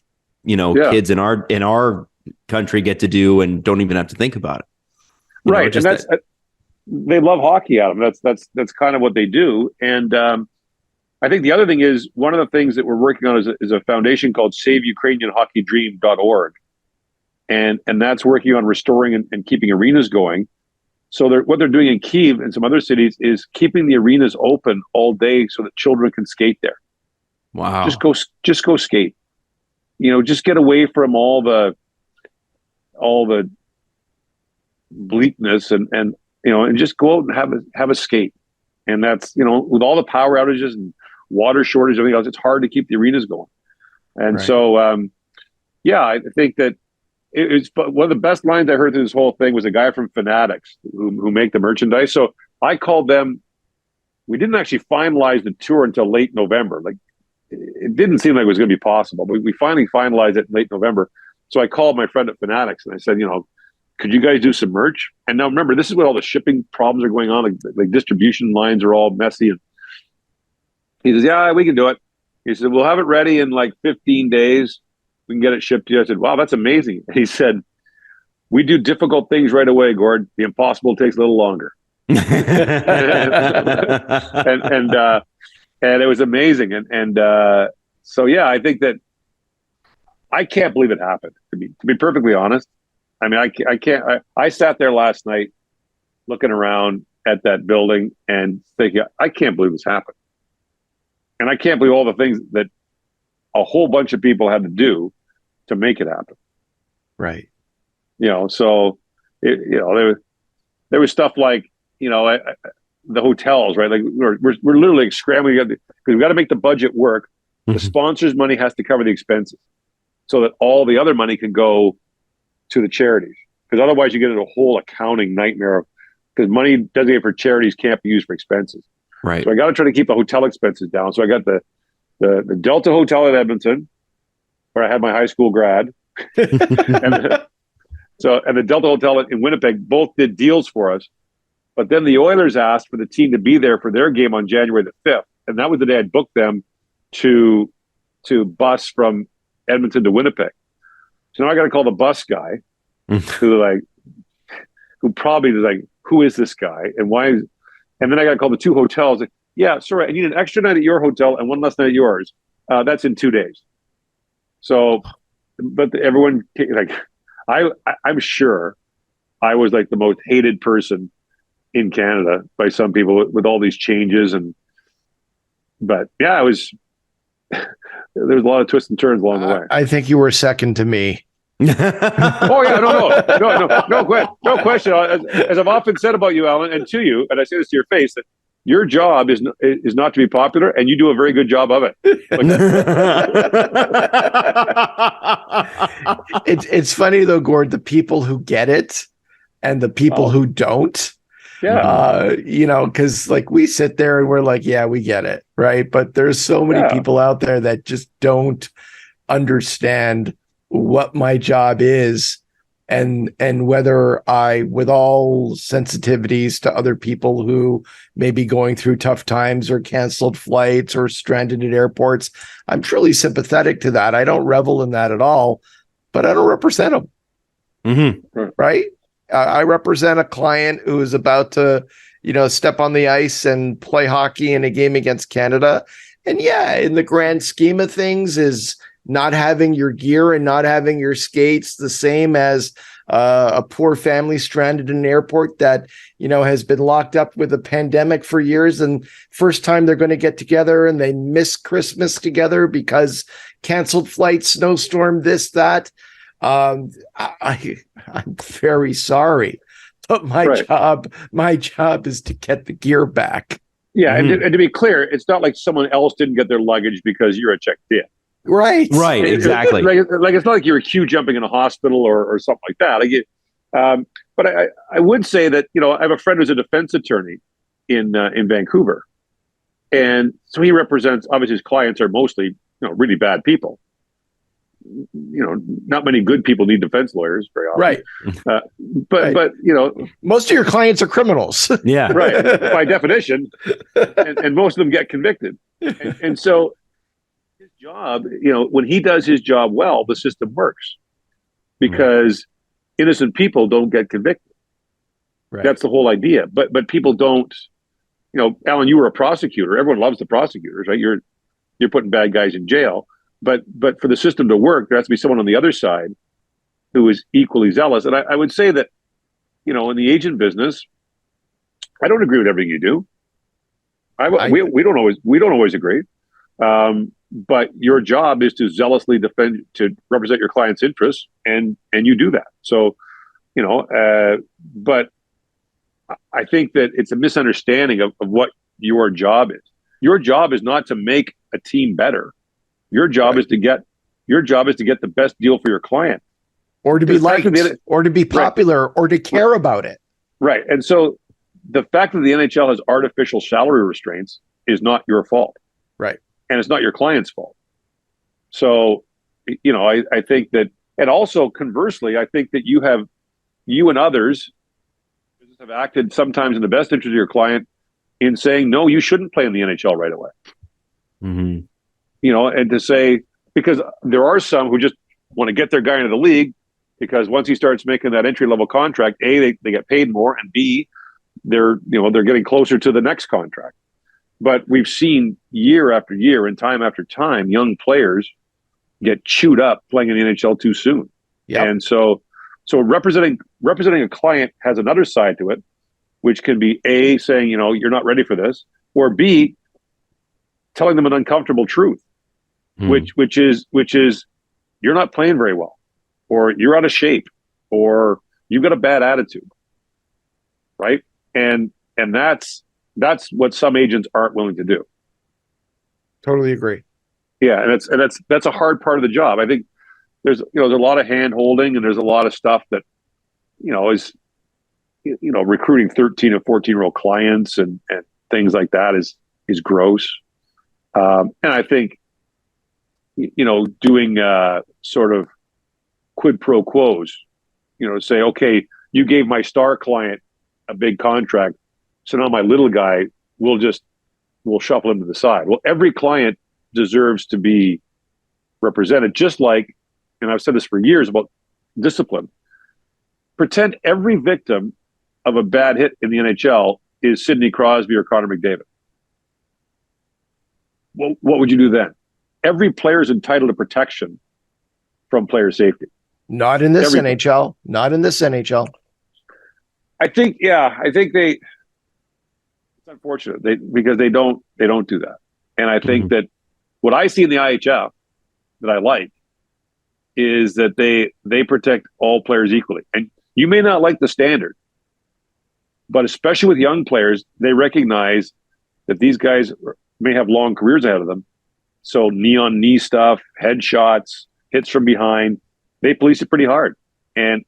kids in our country get to do and don't even have to think about it. Right, and that's they love hockey, Adam. That's kind of what they do, and I think the other thing is one of the things that we're working on is a foundation called SaveUkrainianHockeyDream.org. And that's working on restoring and keeping arenas going. So what they're doing in Kyiv and some other cities is keeping the arenas open all day so that children can skate there. Wow. Just go skate. Just get away from all the bleakness and just go out and have a skate. And that's, with all the power outages and water shortage and everything else, it's hard to keep the arenas going. And so, I think that it's one of the best lines I heard through this whole thing was a guy from Fanatics who make the merchandise. So I called them. We didn't actually finalize the tour until late November. Like it didn't seem like it was going to be possible, but we finally finalized it in late November. So I called my friend at Fanatics and I said, could you guys do some merch? And now remember, this is when all the shipping problems are going on. Like distribution lines are all messy. And he says, yeah, we can do it. He said, we'll have it ready in like 15 days. We can get it shipped to you. I said, wow, that's amazing. And he said, we do difficult things right away, Gord. The impossible takes a little longer. and it was amazing. And so, yeah, I think that I can't believe it happened, to be perfectly honest. I mean, I can't. I sat there last night looking around at that building and thinking, I can't believe this happened. And I can't believe all the things that a whole bunch of people had to do to make it happen. Right. So, there was stuff like, the hotels, right? Like we're literally scrambling because we've got to make the budget work. The sponsors' money has to cover the expenses so that all the other money can go to the charities. Because otherwise you get into a whole accounting nightmare because money designated for charities can't be used for expenses. Right. So I got to try to keep the hotel expenses down. So I got the Delta Hotel at Edmonton, where I had my high school grad, and the Delta Hotel in Winnipeg both did deals for us. But then the Oilers asked for the team to be there for their game on January the 5th, and that was the day I'd booked them to bus from Edmonton to Winnipeg. So now I got to call the bus guy, who probably is like, who is this guy and why? And then I got to call the two hotels. Like, yeah, sorry, I need an extra night at your hotel and one less night at yours. That's in 2 days. So, but everyone, like, I'm sure I was like the most hated person in Canada by some people with all these changes. But yeah, it was, there was a lot of twists and turns along the way. I think you were second to me. Oh yeah, no question. As I've often said about you, Allan, and to you, and I say this to your face, that your job is not to be popular, and you do a very good job of it. It's funny though, Gord, the people who get it and the people who don't. Yeah. Because like we sit there and we're like, yeah, we get it, right? But there's so many people out there that just don't understand what my job is, and whether I, with all sensitivities to other people who may be going through tough times or canceled flights or stranded at airports, I'm truly sympathetic to that. I don't revel in that at all, but I don't represent them. Mm-hmm. Right? I represent a client who is about to, step on the ice and play hockey in a game against Canada. And yeah, in the grand scheme of things, is not having your gear and not having your skates the same as a poor family stranded in an airport that, has been locked up with a pandemic for years, and first time they're going to get together and they miss Christmas together because canceled flights, snowstorm, this, that. I'm very sorry, but my job is to get the gear back. Yeah. And to be clear, it's not like someone else didn't get their luggage because you're a checked in. Right. Exactly. Like it's not like you're queue jumping in a hospital or something like that. But I would say that, I have a friend who's a defense attorney in Vancouver. And so he represents, obviously his clients are mostly, really bad people. Not many good people need defense lawyers very often. Right. But most of your clients are criminals. Yeah. Right. By definition. And most of them get convicted. And so his job, when he does his job well, the system works because innocent people don't get convicted. Right. That's the whole idea. But people don't, Allan, you were a prosecutor. Everyone loves the prosecutors, right? You're putting bad guys in jail. But for the system to work, there has to be someone on the other side who is equally zealous. And I would say that, in the agent business, I don't agree with everything you do. We don't always agree. But your job is to zealously defend, to represent your client's interests, and you do that. So, but I think that it's a misunderstanding of what your job is. Your job is not to make a team better. Your job is to get the best deal for your client, or to be liked, or to be popular, or to care about it. Right. And so the fact that the NHL has artificial salary restraints is not your fault. Right. And it's not your client's fault. So, I think that, and also conversely, I think that you and others have acted sometimes in the best interest of your client in saying, no, you shouldn't play in the NHL right away. Mm-hmm. And to say, because there are some who just want to get their guy into the league, because once he starts making that entry level contract, A, they get paid more, and B, they're getting closer to the next contract. But we've seen year after year and time after time, young players get chewed up playing in the NHL too soon. Yep. And so representing a client has another side to it, which can be A, saying, you're not ready for this, or B, telling them an uncomfortable truth. Which is you're not playing very well, or you're out of shape, or you've got a bad attitude, right? And that's what some agents aren't willing to do. Totally agree. Yeah, and that's a hard part of the job. I think there's a lot of hand holding, and there's a lot of stuff that is recruiting 13 or 14-year-old clients and things like that is gross. And I think doing sort of quid pro quos, say, okay, you gave my star client a big contract, so now my little guy, we'll shuffle him to the side. Well, every client deserves to be represented, just like, and I've said this for years about discipline. Pretend every victim of a bad hit in the NHL is Sidney Crosby or Connor McDavid. Well, what would you do then? Every player is entitled to protection from player safety. Not in this NHL. Not in this NHL. I think it's unfortunate because they don't do that. And I think that what I see in the IHF that I like is that they protect all players equally. And you may not like the standard, but especially with young players, they recognize that these guys may have long careers ahead of them. So knee-on-knee stuff, headshots, hits from behind, they police it pretty hard. And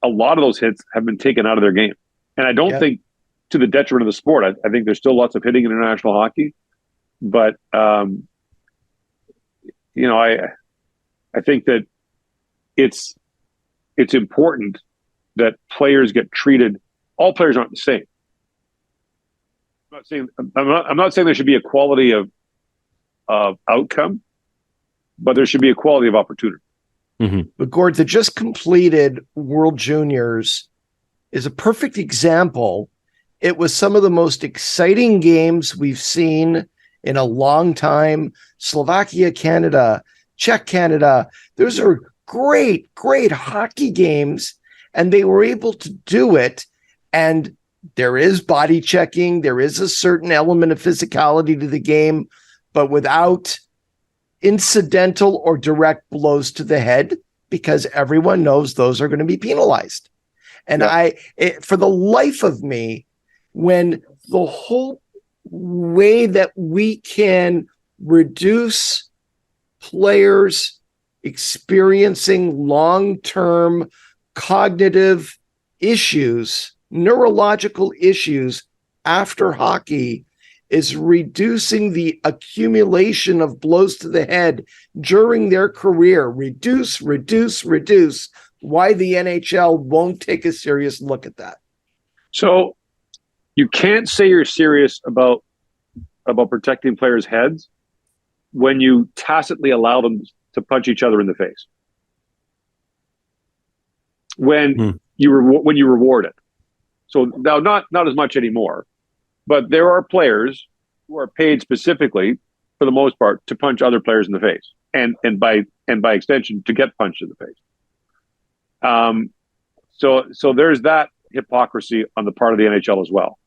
a lot of those hits have been taken out of their game. And I don't think to the detriment of the sport. I think there's still lots of hitting in international hockey. But, I think that it's important that players get treated. All players aren't the same. I'm not saying there should be equality of outcome, but there should be equality of opportunity. Mm-hmm. But Gord, the just completed World Juniors is a perfect example. It was some of the most exciting games we've seen in a long time. Slovakia, Canada, Czech, Canada. Those are great, great hockey games, and they were able to do it. And there is body checking. There is a certain element of physicality to the game, but without incidental or direct blows to the head, because everyone knows those are going to be penalized. And for the life of me, when the whole way that we can reduce players experiencing long-term cognitive issues, neurological issues after hockey, is reducing the accumulation of blows to the head during their career. Reduce. Why the NHL won't take a serious look at that. So you can't say you're serious about protecting players' heads when you tacitly allow them to punch each other in the face. When you reward it. So now not as much anymore, but there are players who are paid specifically, for the most part, to punch other players in the face, and by extension to get punched in the face. So there's that hypocrisy on the part of the NHL as well.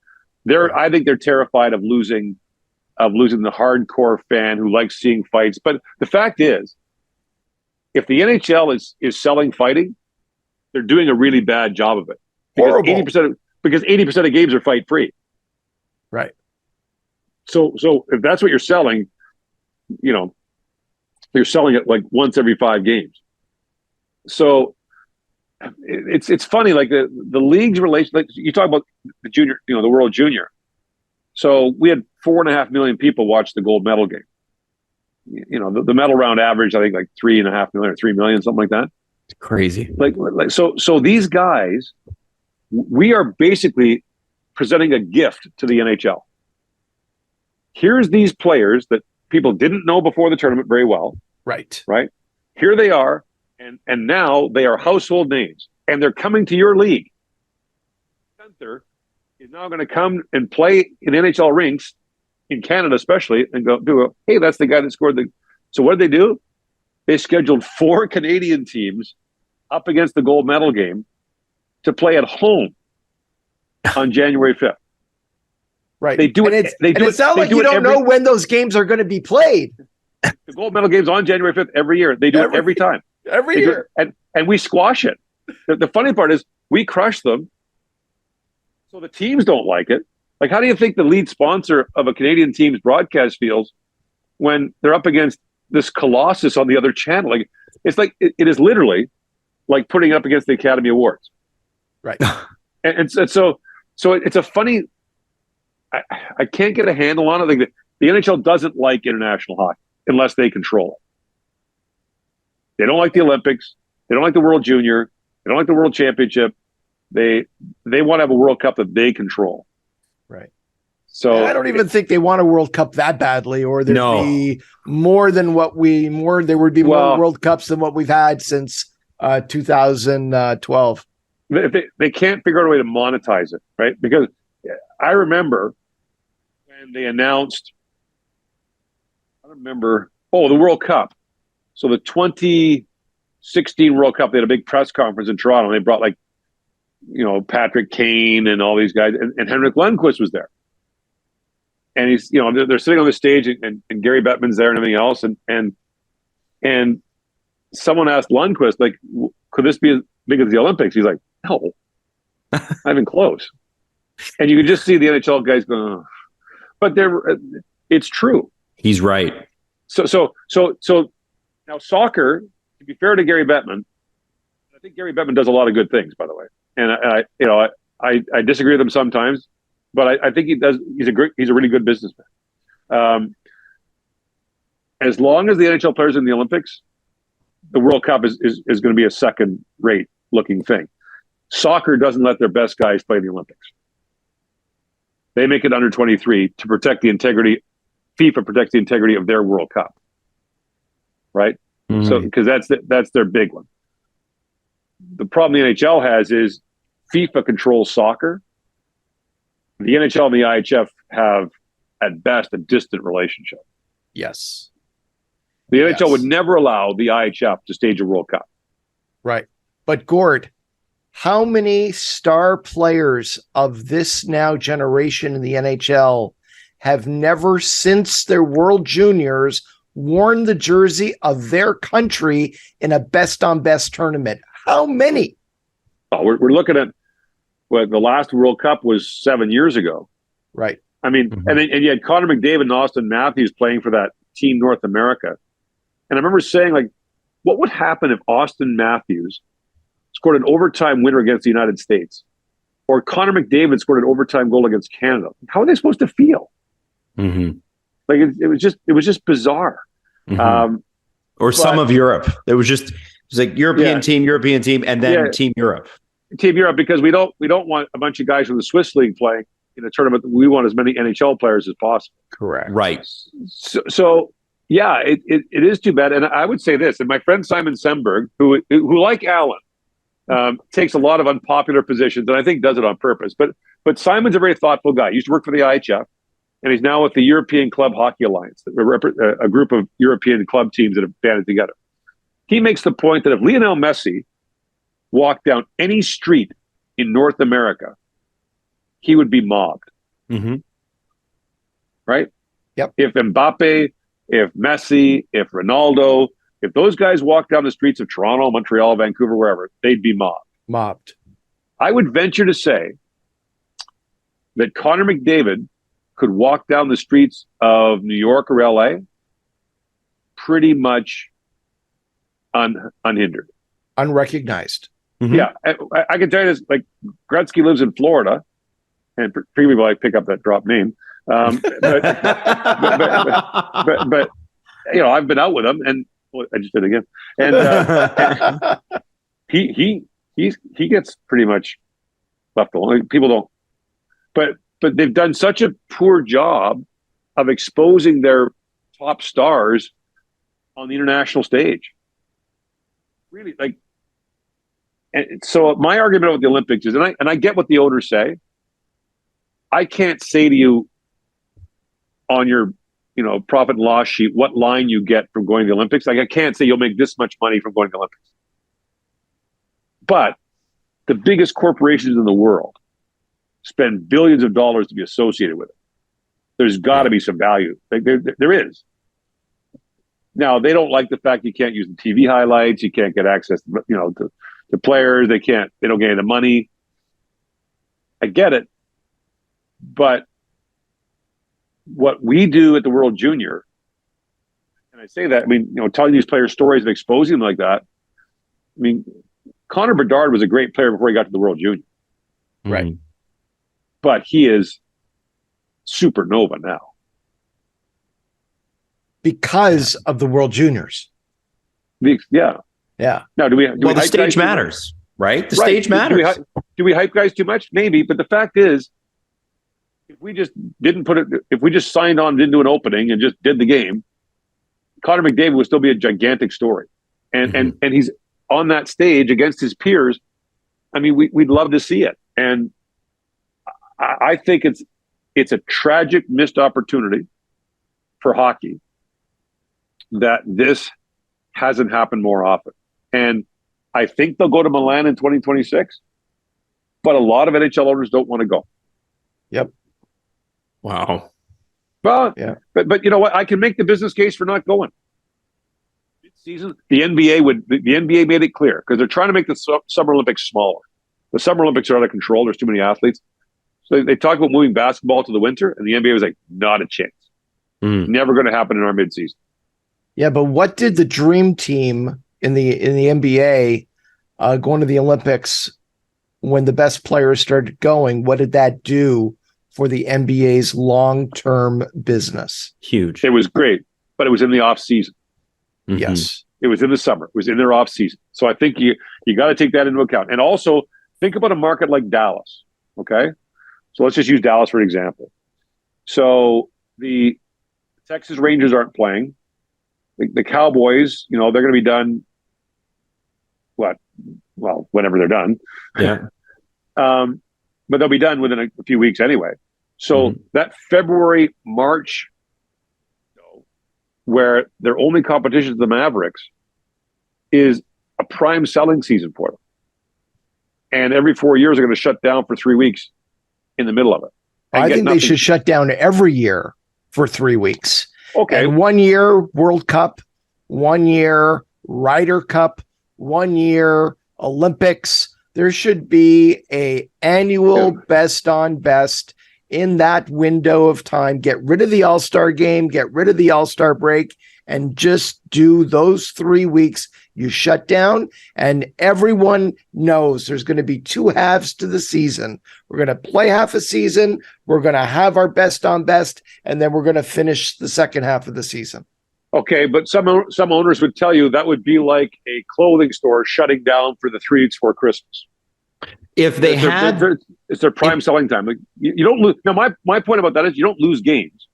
I think they're terrified of losing the hardcore fan who likes seeing fights. But the fact is, if the NHL is selling fighting, they're doing a really bad job of it. Because 80% of games are fight free. Right. So if that's what you're selling, you're selling it like once every 5 games. So it's funny, like the league's relation. Like you talk about the junior, the World Junior. So we had 4.5 million people watch the gold medal game. The medal round average, I think, like 3.5 million or 3 million, something like that. It's crazy. So these guys, we are basically presenting a gift to the NHL. Here's these players that people didn't know before the tournament very well. Right. Here they are, and now they are household names, and they're coming to your league. Center is now going to come and play in NHL rinks in Canada, especially, and hey, that's the guy that scored the. So what did they do? They scheduled 4 Canadian teams up against the gold medal game to play at home on January 5th. Right. They do it. It's not like you don't know when those games are going to be played. The gold medal game's on January 5th every year. They do it every time. Every year. And we squash it. The funny part is we crush them, so the teams don't like it. Like, how do you think the lead sponsor of a Canadian team's broadcast feels when they're up against this colossus on the other channel? Like, it's like it is literally like putting up against the Academy Awards. Right. and so it's a funny. I can't get a handle on it. Like the NHL doesn't like international hockey unless they control it. They don't like the Olympics. They don't like the World Junior. They don't like the World Championship. They want to have a World Cup that they control. Right. So I don't even think they want a World Cup that badly, or there'd be more than there would be more World Cups than what we've had since 2012. They can't figure out a way to monetize it, right? Because I remember when they announced, the World Cup. So the 2016 World Cup, they had a big press conference in Toronto, and they brought Patrick Kane and all these guys, and Henrik Lundqvist was there. And he's, they're sitting on the stage, and Gary Bettman's there and everything else. And someone asked Lundqvist, like, could this be as big as the Olympics? He's like, no, not even close. And you could just see the NHL guys going, oh. But it's true. He's right. So now soccer, to be fair to Gary Bettman, I think Gary Bettman does a lot of good things, by the way. And I disagree with him sometimes, but I think he's a really good businessman. As long as the NHL players in the Olympics, the World Cup is going to be a second-rate looking thing. Soccer doesn't let their best guys play in the Olympics. They make it under 23 to protect the integrity. FIFA protects the integrity of their World Cup, right? Mm-hmm. So because that's their big one. The problem the NHL has is FIFA controls soccer. The NHL and the IHF have, at best, a distant relationship. Yes. The NHL would never allow the IHF to stage a World Cup. Right. But Gord, how many star players of this now generation in the NHL have never, since their World Juniors, worn the jersey of their country in a best-on-best tournament? How many? Oh, we're looking at the last World Cup was 7 years ago. Right. I mean, and you had Connor McDavid and Austin Matthews playing for that Team North America. And I remember saying, like, what would happen if Austin Matthews scored an overtime winner against the United States, or Connor McDavid scored an overtime goal against Canada? How are they supposed to feel? Mm-hmm. Like it was just bizarre. Mm-hmm. Or some of Europe. It was like European team, and then Team Europe. Team Europe, because we don't want a bunch of guys from the Swiss League playing in a tournament. We want as many NHL players as possible. Correct. Right. So yeah, it is too bad. And I would say this, and my friend Simon Semberg, who like Allan, takes a lot of unpopular positions, and I think does it on purpose. But Simon's a very thoughtful guy. He used to work for the IHF, and he's now with the European Club Hockey Alliance, a group of European club teams that have banded together. He makes the point that if Lionel Messi walked down any street in North America, he would be mobbed. Mm-hmm. Right? Yep. If Mbappe, if Messi, if Ronaldo, if those guys walked down the streets of Toronto, Montreal, Vancouver, wherever, they'd be mobbed. I would venture to say that Connor McDavid could walk down the streets of New York or LA pretty much unhindered. Unrecognized. Mm-hmm. Yeah. I can tell you this, like, Gretzky lives in Florida, and people like pick up that drop name. But you know, I've been out with him, and I just did it again. And he gets pretty much left alone. People don't, but they've done such a poor job of exposing their top stars on the international stage. Really, like, and so my argument about the Olympics is, and I get what the owners say. I can't say to you on your, profit and loss sheet what line you get from going to the Olympics. Like, I can't say you'll make this much money from going to the Olympics. But the biggest corporations in the world spend billions of dollars to be associated with it. There's got to be some value. Like, there is. Now, they don't like the fact you can't use the TV highlights. You can't get access to players. They don't get any of the money. I get it. But what we do at the World Junior, and I say that, telling these players stories and exposing them like that. Connor Bedard was a great player before he got to the World Junior. Right. But he is supernova now. Because of the World Juniors. Yeah. Now, the stage matters, right? The stage matters. Do we hype guys too much? Maybe, but the fact is, if we just signed on, didn't do an opening, and just did the game, Connor McDavid would still be a gigantic story, and he's on that stage against his peers. We'd love to see it, and I think it's a tragic missed opportunity for hockey that this hasn't happened more often. And I think they'll go to Milan in 2026, but a lot of NHL owners don't want to go. Yep. Wow. Well, yeah. But you know what? I can make the business case for not going. season, the NBA made it clear because they're trying to make the Summer Olympics smaller. The Summer Olympics are out of control. There's too many athletes. So they talked about moving basketball to the winter, and the NBA was like, not a chance. Never going to happen in our midseason. Yeah, but what did the dream team in the NBA going to the Olympics when the best players started going? What did that do for the NBA's long-term business? Huge. It was great, but it was in the off season. Mm-hmm. Yes. It was in the summer. It was in their off season. So I think you got to take that into account. And also think about a market like Dallas. Okay. So let's just use Dallas for an example. So the Texas Rangers aren't playing. The Cowboys, they're going to be done. Whenever they're done. Yeah. But they'll be done within a few weeks anyway. So that February, March, where their only competition is the Mavericks, is a prime selling season for them. And every 4 years, they're going to shut down for 3 weeks in the middle of it. I think they should shut down every year for 3 weeks. Okay. And 1 year World Cup, 1 year Ryder Cup, 1 year Olympics. There should be a annual best on best in that window of time. Get rid of the All-Star game, get rid of the All-Star break, and just do those 3 weeks. You shut down, and everyone knows there's going to be two halves to the season. We're going to play half a season, we're going to have our best on best, and then we're going to finish the second half of the season. Okay, but some owners would tell you that would be like a clothing store shutting down for the 3 weeks before Christmas. If they it's their prime selling time. Like you don't lose. Now, my point about that is you don't lose games.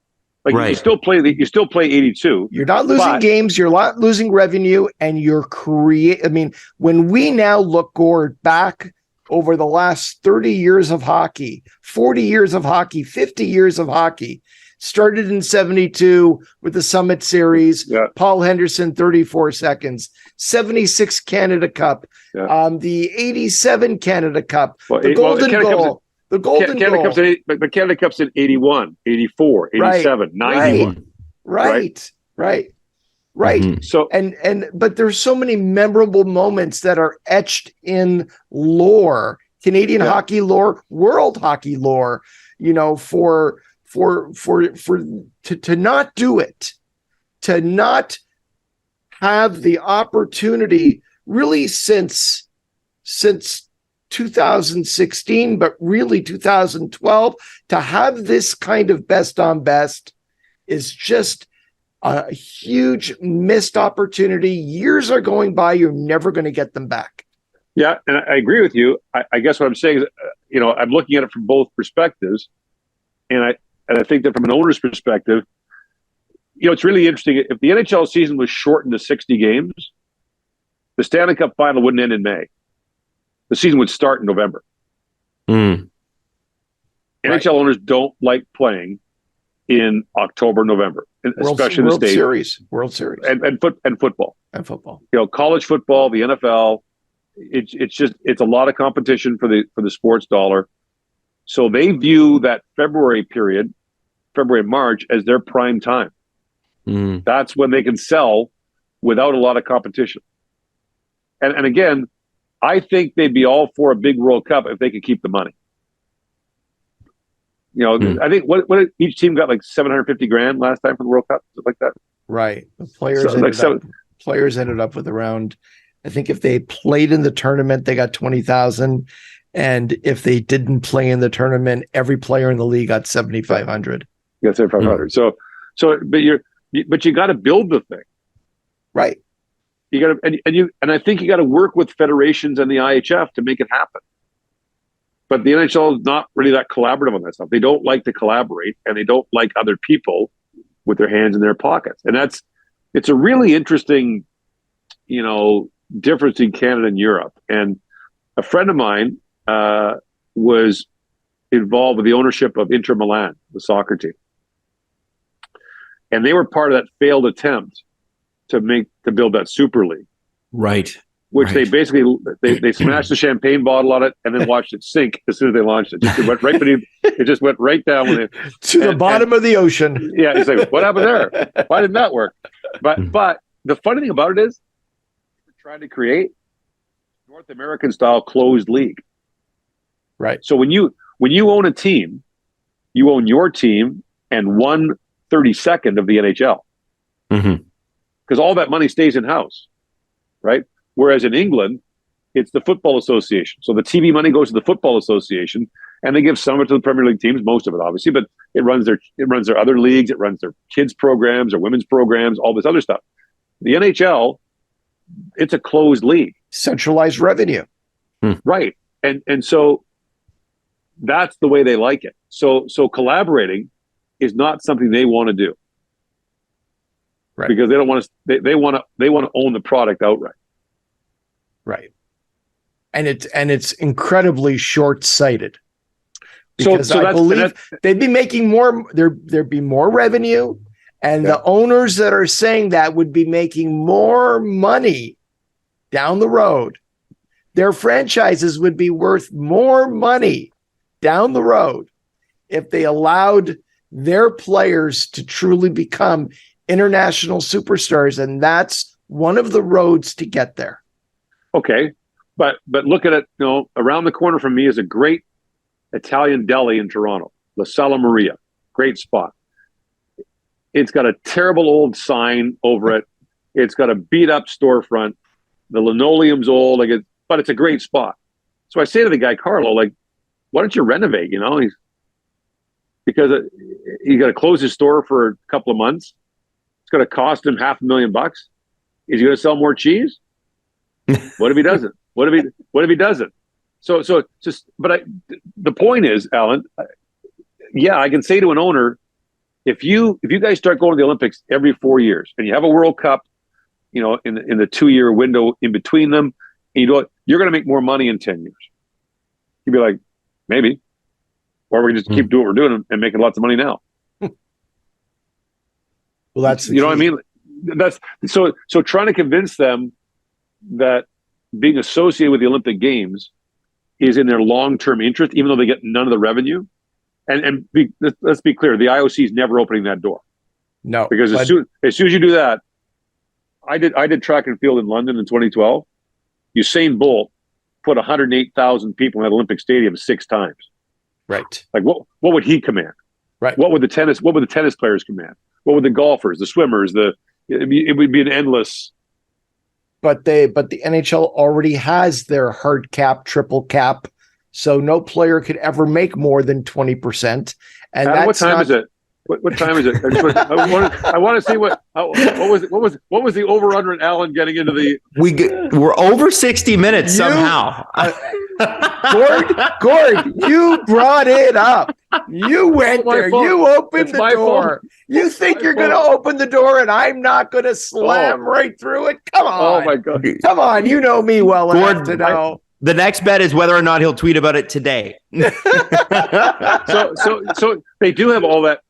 Like you still play 82. You're not losing games. You're not losing revenue, and you're when we now look, Gord, back over the last 30 years of hockey, 40 years of hockey, 50 years of hockey. Started in 72 with the Summit Series, Paul Henderson, 34 seconds, 76 Canada Cup, the 87 Canada Cup, the Golden Goal. The Golden Goal. But Canada Cup's in 81, 84, 87, 91. Right. Mm-hmm. So but there's so many memorable moments that are etched in lore, Canadian hockey lore, world hockey lore, to not do it, to not have the opportunity really since 2016, but really 2012, to have this kind of best on best is just a huge missed opportunity. Years are going by, you're never going to get them back. Yeah, and I agree with you. I guess what I'm saying is, I'm looking at it from both perspectives, and I think that from an owner's perspective, it's really interesting. If the NHL season was shortened to 60 games, the Stanley Cup final wouldn't end in May. The season would start in November. NHL owners don't like playing in October, November, especially in the States. World Series, and football. College football, the NFL. It's a lot of competition for the sports dollar. So they view that February period, February, March, as their prime time. That's when they can sell without a lot of competition. And again, I think they'd be all for a big World Cup if they could keep the money. I think what each team got like $750,000 last time for the World Cup, something like that. Right. The players ended up with around, I think if they played in the tournament, they got 20,000. And if they didn't play in the tournament, every player in the league got 7,500. Yeah, 7,500. But you got to build the thing, right? You got to, and I think you got to work with federations and the IHF to make it happen. But the NHL is not really that collaborative on that stuff. They don't like to collaborate, and they don't like other people with their hands in their pockets. And it's a really interesting, difference in Canada and Europe. And a friend of mine was involved with the ownership of Inter Milan, the soccer team. And they were part of that failed attempt to build that Super League. Right. Which they basically they smashed the champagne bottle on it and then watched it sink as soon as they launched it. It went right beneath. It just went right down to the bottom of the ocean. Yeah, it's like, what happened there? Why didn't that work? But the funny thing about it is, we're trying to create North American style closed league. Right. So when you own a team, you own your team and 1/32 of the NHL. Because all that money stays in house, right? Whereas in England, it's the Football Association. So the TV money goes to the Football Association, and they give some of it to the Premier League teams, most of it obviously, but it runs their other leagues, it runs their kids programs, their women's programs, all this other stuff. The NHL, it's a closed league, Centralized revenue. right? And so that's the way they like it. So collaborating is not something they want to do. Right. Because they don't want to. They want to own the product outright. Right. And it's incredibly short-sighted. So Because I believe they'd be making more. There'd be more revenue, and the owners that are saying that would be making more money down the road. Their franchises would be worth more money down the road if they allowed their players to truly become international superstars, and that's one of the roads to get there. Okay, but look at it. Around the corner from me is a great Italian deli in Toronto, La Sala Maria. Great spot. It's got a terrible old sign over it. It's got a beat up storefront. The linoleum's old, but it's a great spot. So I say to the guy, Carlo, why don't you renovate? Because he's got to close his store for a couple of months. It's going to cost him $500,000. Is he going to sell more cheese? What if he doesn't? What if he doesn't? So just, the point is, Allan, I can say to an owner, if you guys start going to the Olympics every 4 years and you have a World Cup, in the 2-year window in between them, and you're going to make more money in 10 years. You'd be like, maybe, or we just keep doing what we're doing and making lots of money now. Well, that's what I mean. That's so trying to convince them that being associated with the Olympic Games is in their long-term interest, even though they get none of the revenue. Let's be clear, the IOC is never opening that door. No, because as soon as you do that, I did track and field in London in 2012. Usain Bolt put 108,000 people in that Olympic stadium 6 times. Right. What would he command? Right. What would the tennis players command? What would the golfers, the swimmers, it would be an endless. But the NHL already has their hard cap, triple cap, so no player could ever make more than 20%. And Adam, what time is it? What time is it? I want to see what was the over under at Allan getting into the. We're over 60 minutes somehow. Gord, you brought it up. You went there. Fault. You opened It's the my door. fault. You think you're going to open the door and I'm not going to slam right through it? Come on. Oh my God. Come on. You know me well enough to know. The next bet is whether or not he'll tweet about it today. So they do have all that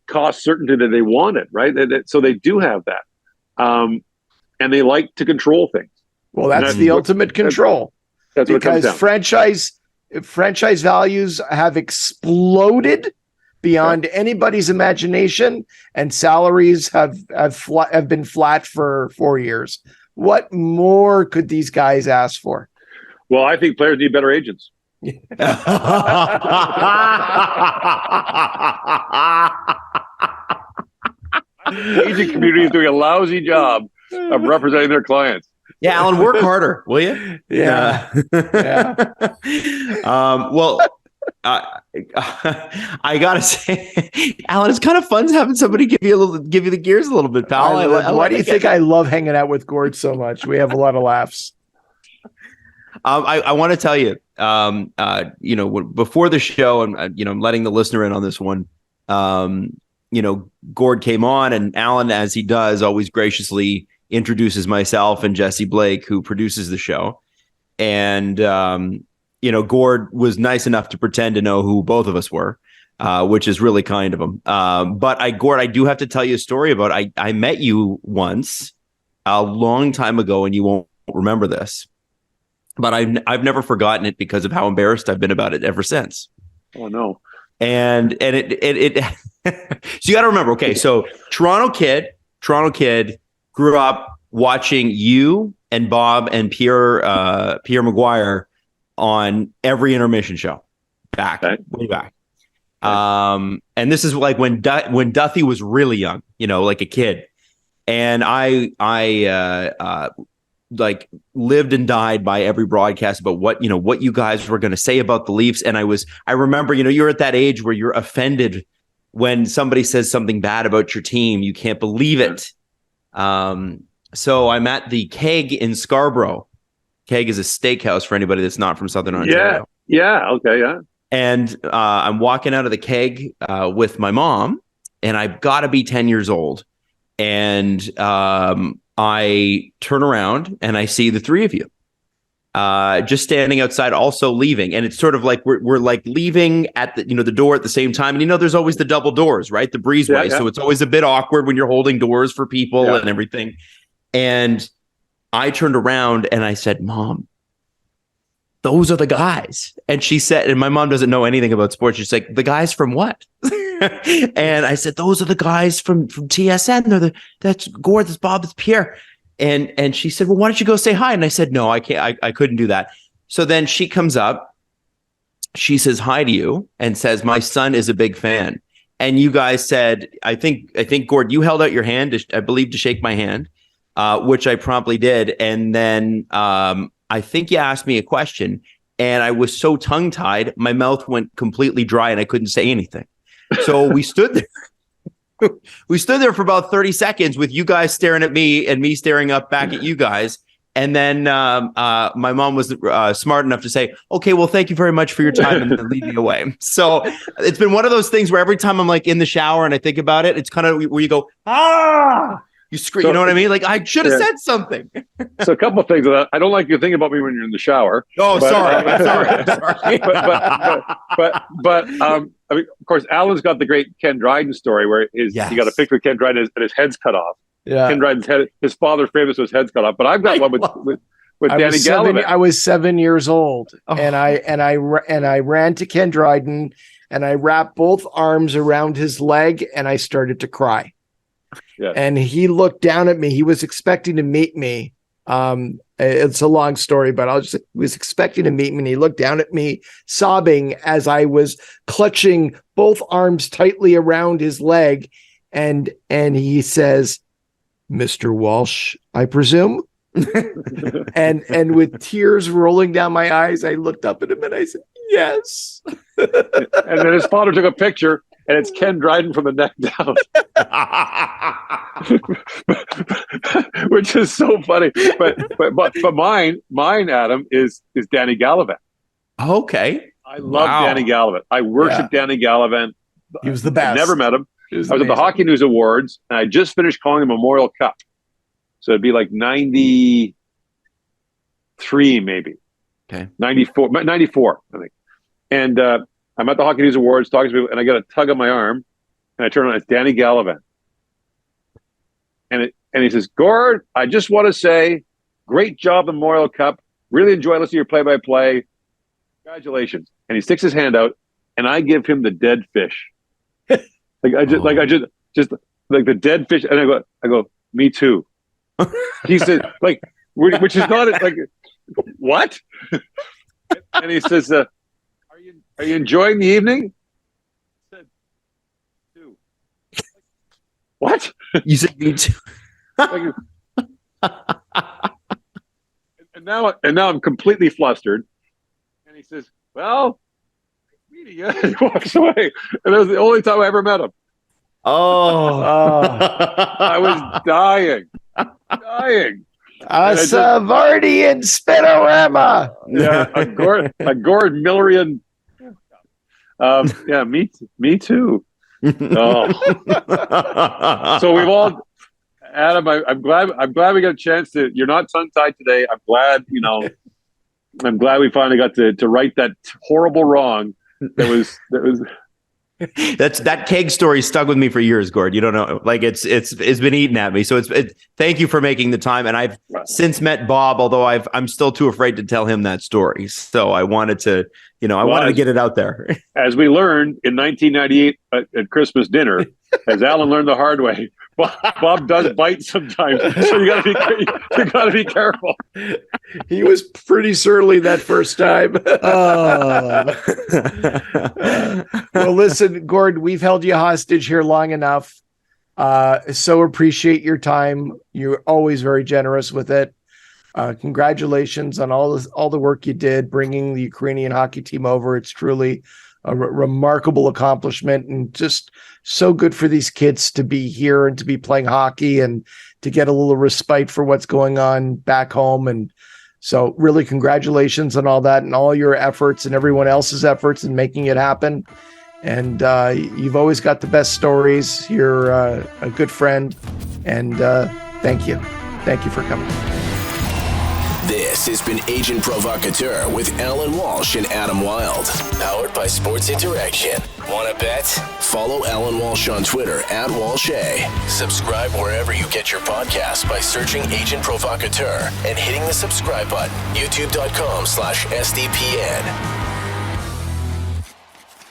cost certainty that they wanted, right? So they do have that, and they like to control things. Well, that's the ultimate control. That's what comes down. Franchise values have exploded beyond anybody's imagination, and salaries have been flat for 4 years. What more could these guys ask for? Well, I think players need better agents. The agent community is doing a lousy job of representing their clients. Yeah, Allan, work harder, will you? Yeah. Well, I gotta say, Allan, it's kind of fun having somebody give you the gears a little bit, pal. Why do you think I love hanging out with Gord so much? We have a lot of laughs. I want to tell you, before the show, and I'm letting the listener in on this one. Gord came on, and Allan, as he does, always graciously introduces myself and Jesse Blake, who produces the show. And Gord was nice enough to pretend to know who both of us were, which is really kind of him. But Gord, I do have to tell you a story about. I met you once a long time ago, and you won't remember this. But I've never forgotten it because of how embarrassed I've been about it ever since. Oh no! And it so you got to remember. Okay, so Toronto kid, grew up watching you and Bob and Pierre Maguire on every intermission show way back. And this is like when Duthie was really young, like a kid. And I like lived and died by every broadcast about what you guys were going to say about the Leafs. And I remember, you're at that age where you're offended when somebody says something bad about your team. You can't believe it. So I'm at the Keg in Scarborough. Keg is a steakhouse for anybody that's not from Southern Ontario. Yeah. Okay. Yeah. And I'm walking out of the Keg with my mom, and I've got to be 10 years old. And I turn around and I see the three of you just standing outside, also leaving. And it's sort of like we're like leaving at the the door at the same time. And there's always the double doors, right? The breezeway. Yeah. So it's always a bit awkward when you're holding doors for people and everything. And I turned around and I said, Mom, those are the guys. And she said, and my mom doesn't know anything about sports. She's like, the guys from what? And I said, those are the guys from TSN. That's Gord, that's Bob, that's Pierre. And she said, well, why don't you go say hi? And I said, no, I can't. I couldn't do that. So then she comes up, she says hi to you and says, my son is a big fan. And you guys said, I think Gord, you held out your hand, I believe, to shake my hand, which I promptly did. And then I think you asked me a question, and I was so tongue-tied, my mouth went completely dry and I couldn't say anything. So we stood there. We stood there for about 30 seconds with you guys staring at me and me staring up back at you guys. And then my mom was smart enough to say, okay, well, thank you very much for your time, and then leave me away. So it's been one of those things where every time I'm like in the shower and I think about it, it's kind of where you go, you scream, you know what I mean? Like, I should have said something. So a couple of things. I don't like you thinking about me when you're in the shower. Oh, sorry. But I mean, of course, Allan's got the great Ken Dryden story where he got a picture of Ken Dryden and his head's cut off. Yeah. Ken Dryden's head, his father famous was head's cut off. But I've got one with Danny Gallivan. I was 7 years old, and I ran to Ken Dryden, and I wrapped both arms around his leg, and I started to cry. Yes. And he looked down at me. He was expecting to meet me. It's a long story, but he was expecting to meet me. And he looked down at me, sobbing as I was clutching both arms tightly around his leg. And he says, Mr. Walsh, I presume. and with tears rolling down my eyes, I looked up at him and I said, yes. And then his father took a picture. And it's Ken Dryden from the neck down, which is so funny. But mine, Adam, is Danny Gallivan. Okay, I love Danny Gallivan. I worship Danny Gallivan. He was the best. I never met him. I was at the Hockey News Awards, and I just finished calling the Memorial Cup. So it'd be like 93, maybe. Okay, 94, I think, and. I'm at the Hockey News Awards talking to people, and I get a tug on my arm, and I turn on. It's Danny Gallivan, and he says, "Gord, I just want to say, great job in the Memorial Cup. Really enjoy listening to your play-by-play. Congratulations!" And he sticks his hand out, and I give him the dead fish, I just like the dead fish, and I go, me too. He said, like, which is not like what? And he says, Are you enjoying the evening? I said, too. What? You said me too. and now I'm completely flustered. And he says, well, meeting you. He walks away. And that was the only time I ever met him. I was dying. A Savardian spinorama. Yeah, a Gord Millerian. Yeah, me too. Oh. So we've all, Adam. I'm glad we got a chance to. You're not tongue-tied today. I'm glad. I'm glad we finally got to right that horrible wrong. That was. That Keg story stuck with me for years, Gord. You don't know, like it's been eating at me. So thank you for making the time. And I've since met Bob, although I'm still too afraid to tell him that story. So I wanted I wanted to get it out there. As we learned in 1998 at Christmas dinner, as Allan learned the hard way, Bob does bite sometimes, so you got to be careful. He was pretty surly that first time. Well, listen, Gord, we've held you hostage here long enough. So appreciate your time. You're always very generous with it. Congratulations on all the work you did bringing the Ukrainian hockey team over. It's truly a remarkable accomplishment, and just so good for these kids to be here and to be playing hockey and to get a little respite for what's going on back home. And so really congratulations on all that and all your efforts and everyone else's efforts in making it happen. And you've always got the best stories. You're a good friend, and thank you. Thank you for coming. This has been Agent Provocateur with Allan Walsh and Adam Wylde. Powered by Sports Interaction. Want to bet? Follow Allan Walsh on Twitter @WalshA. Subscribe wherever you get your podcasts by searching Agent Provocateur and hitting the subscribe button. YouTube.com/SDPN.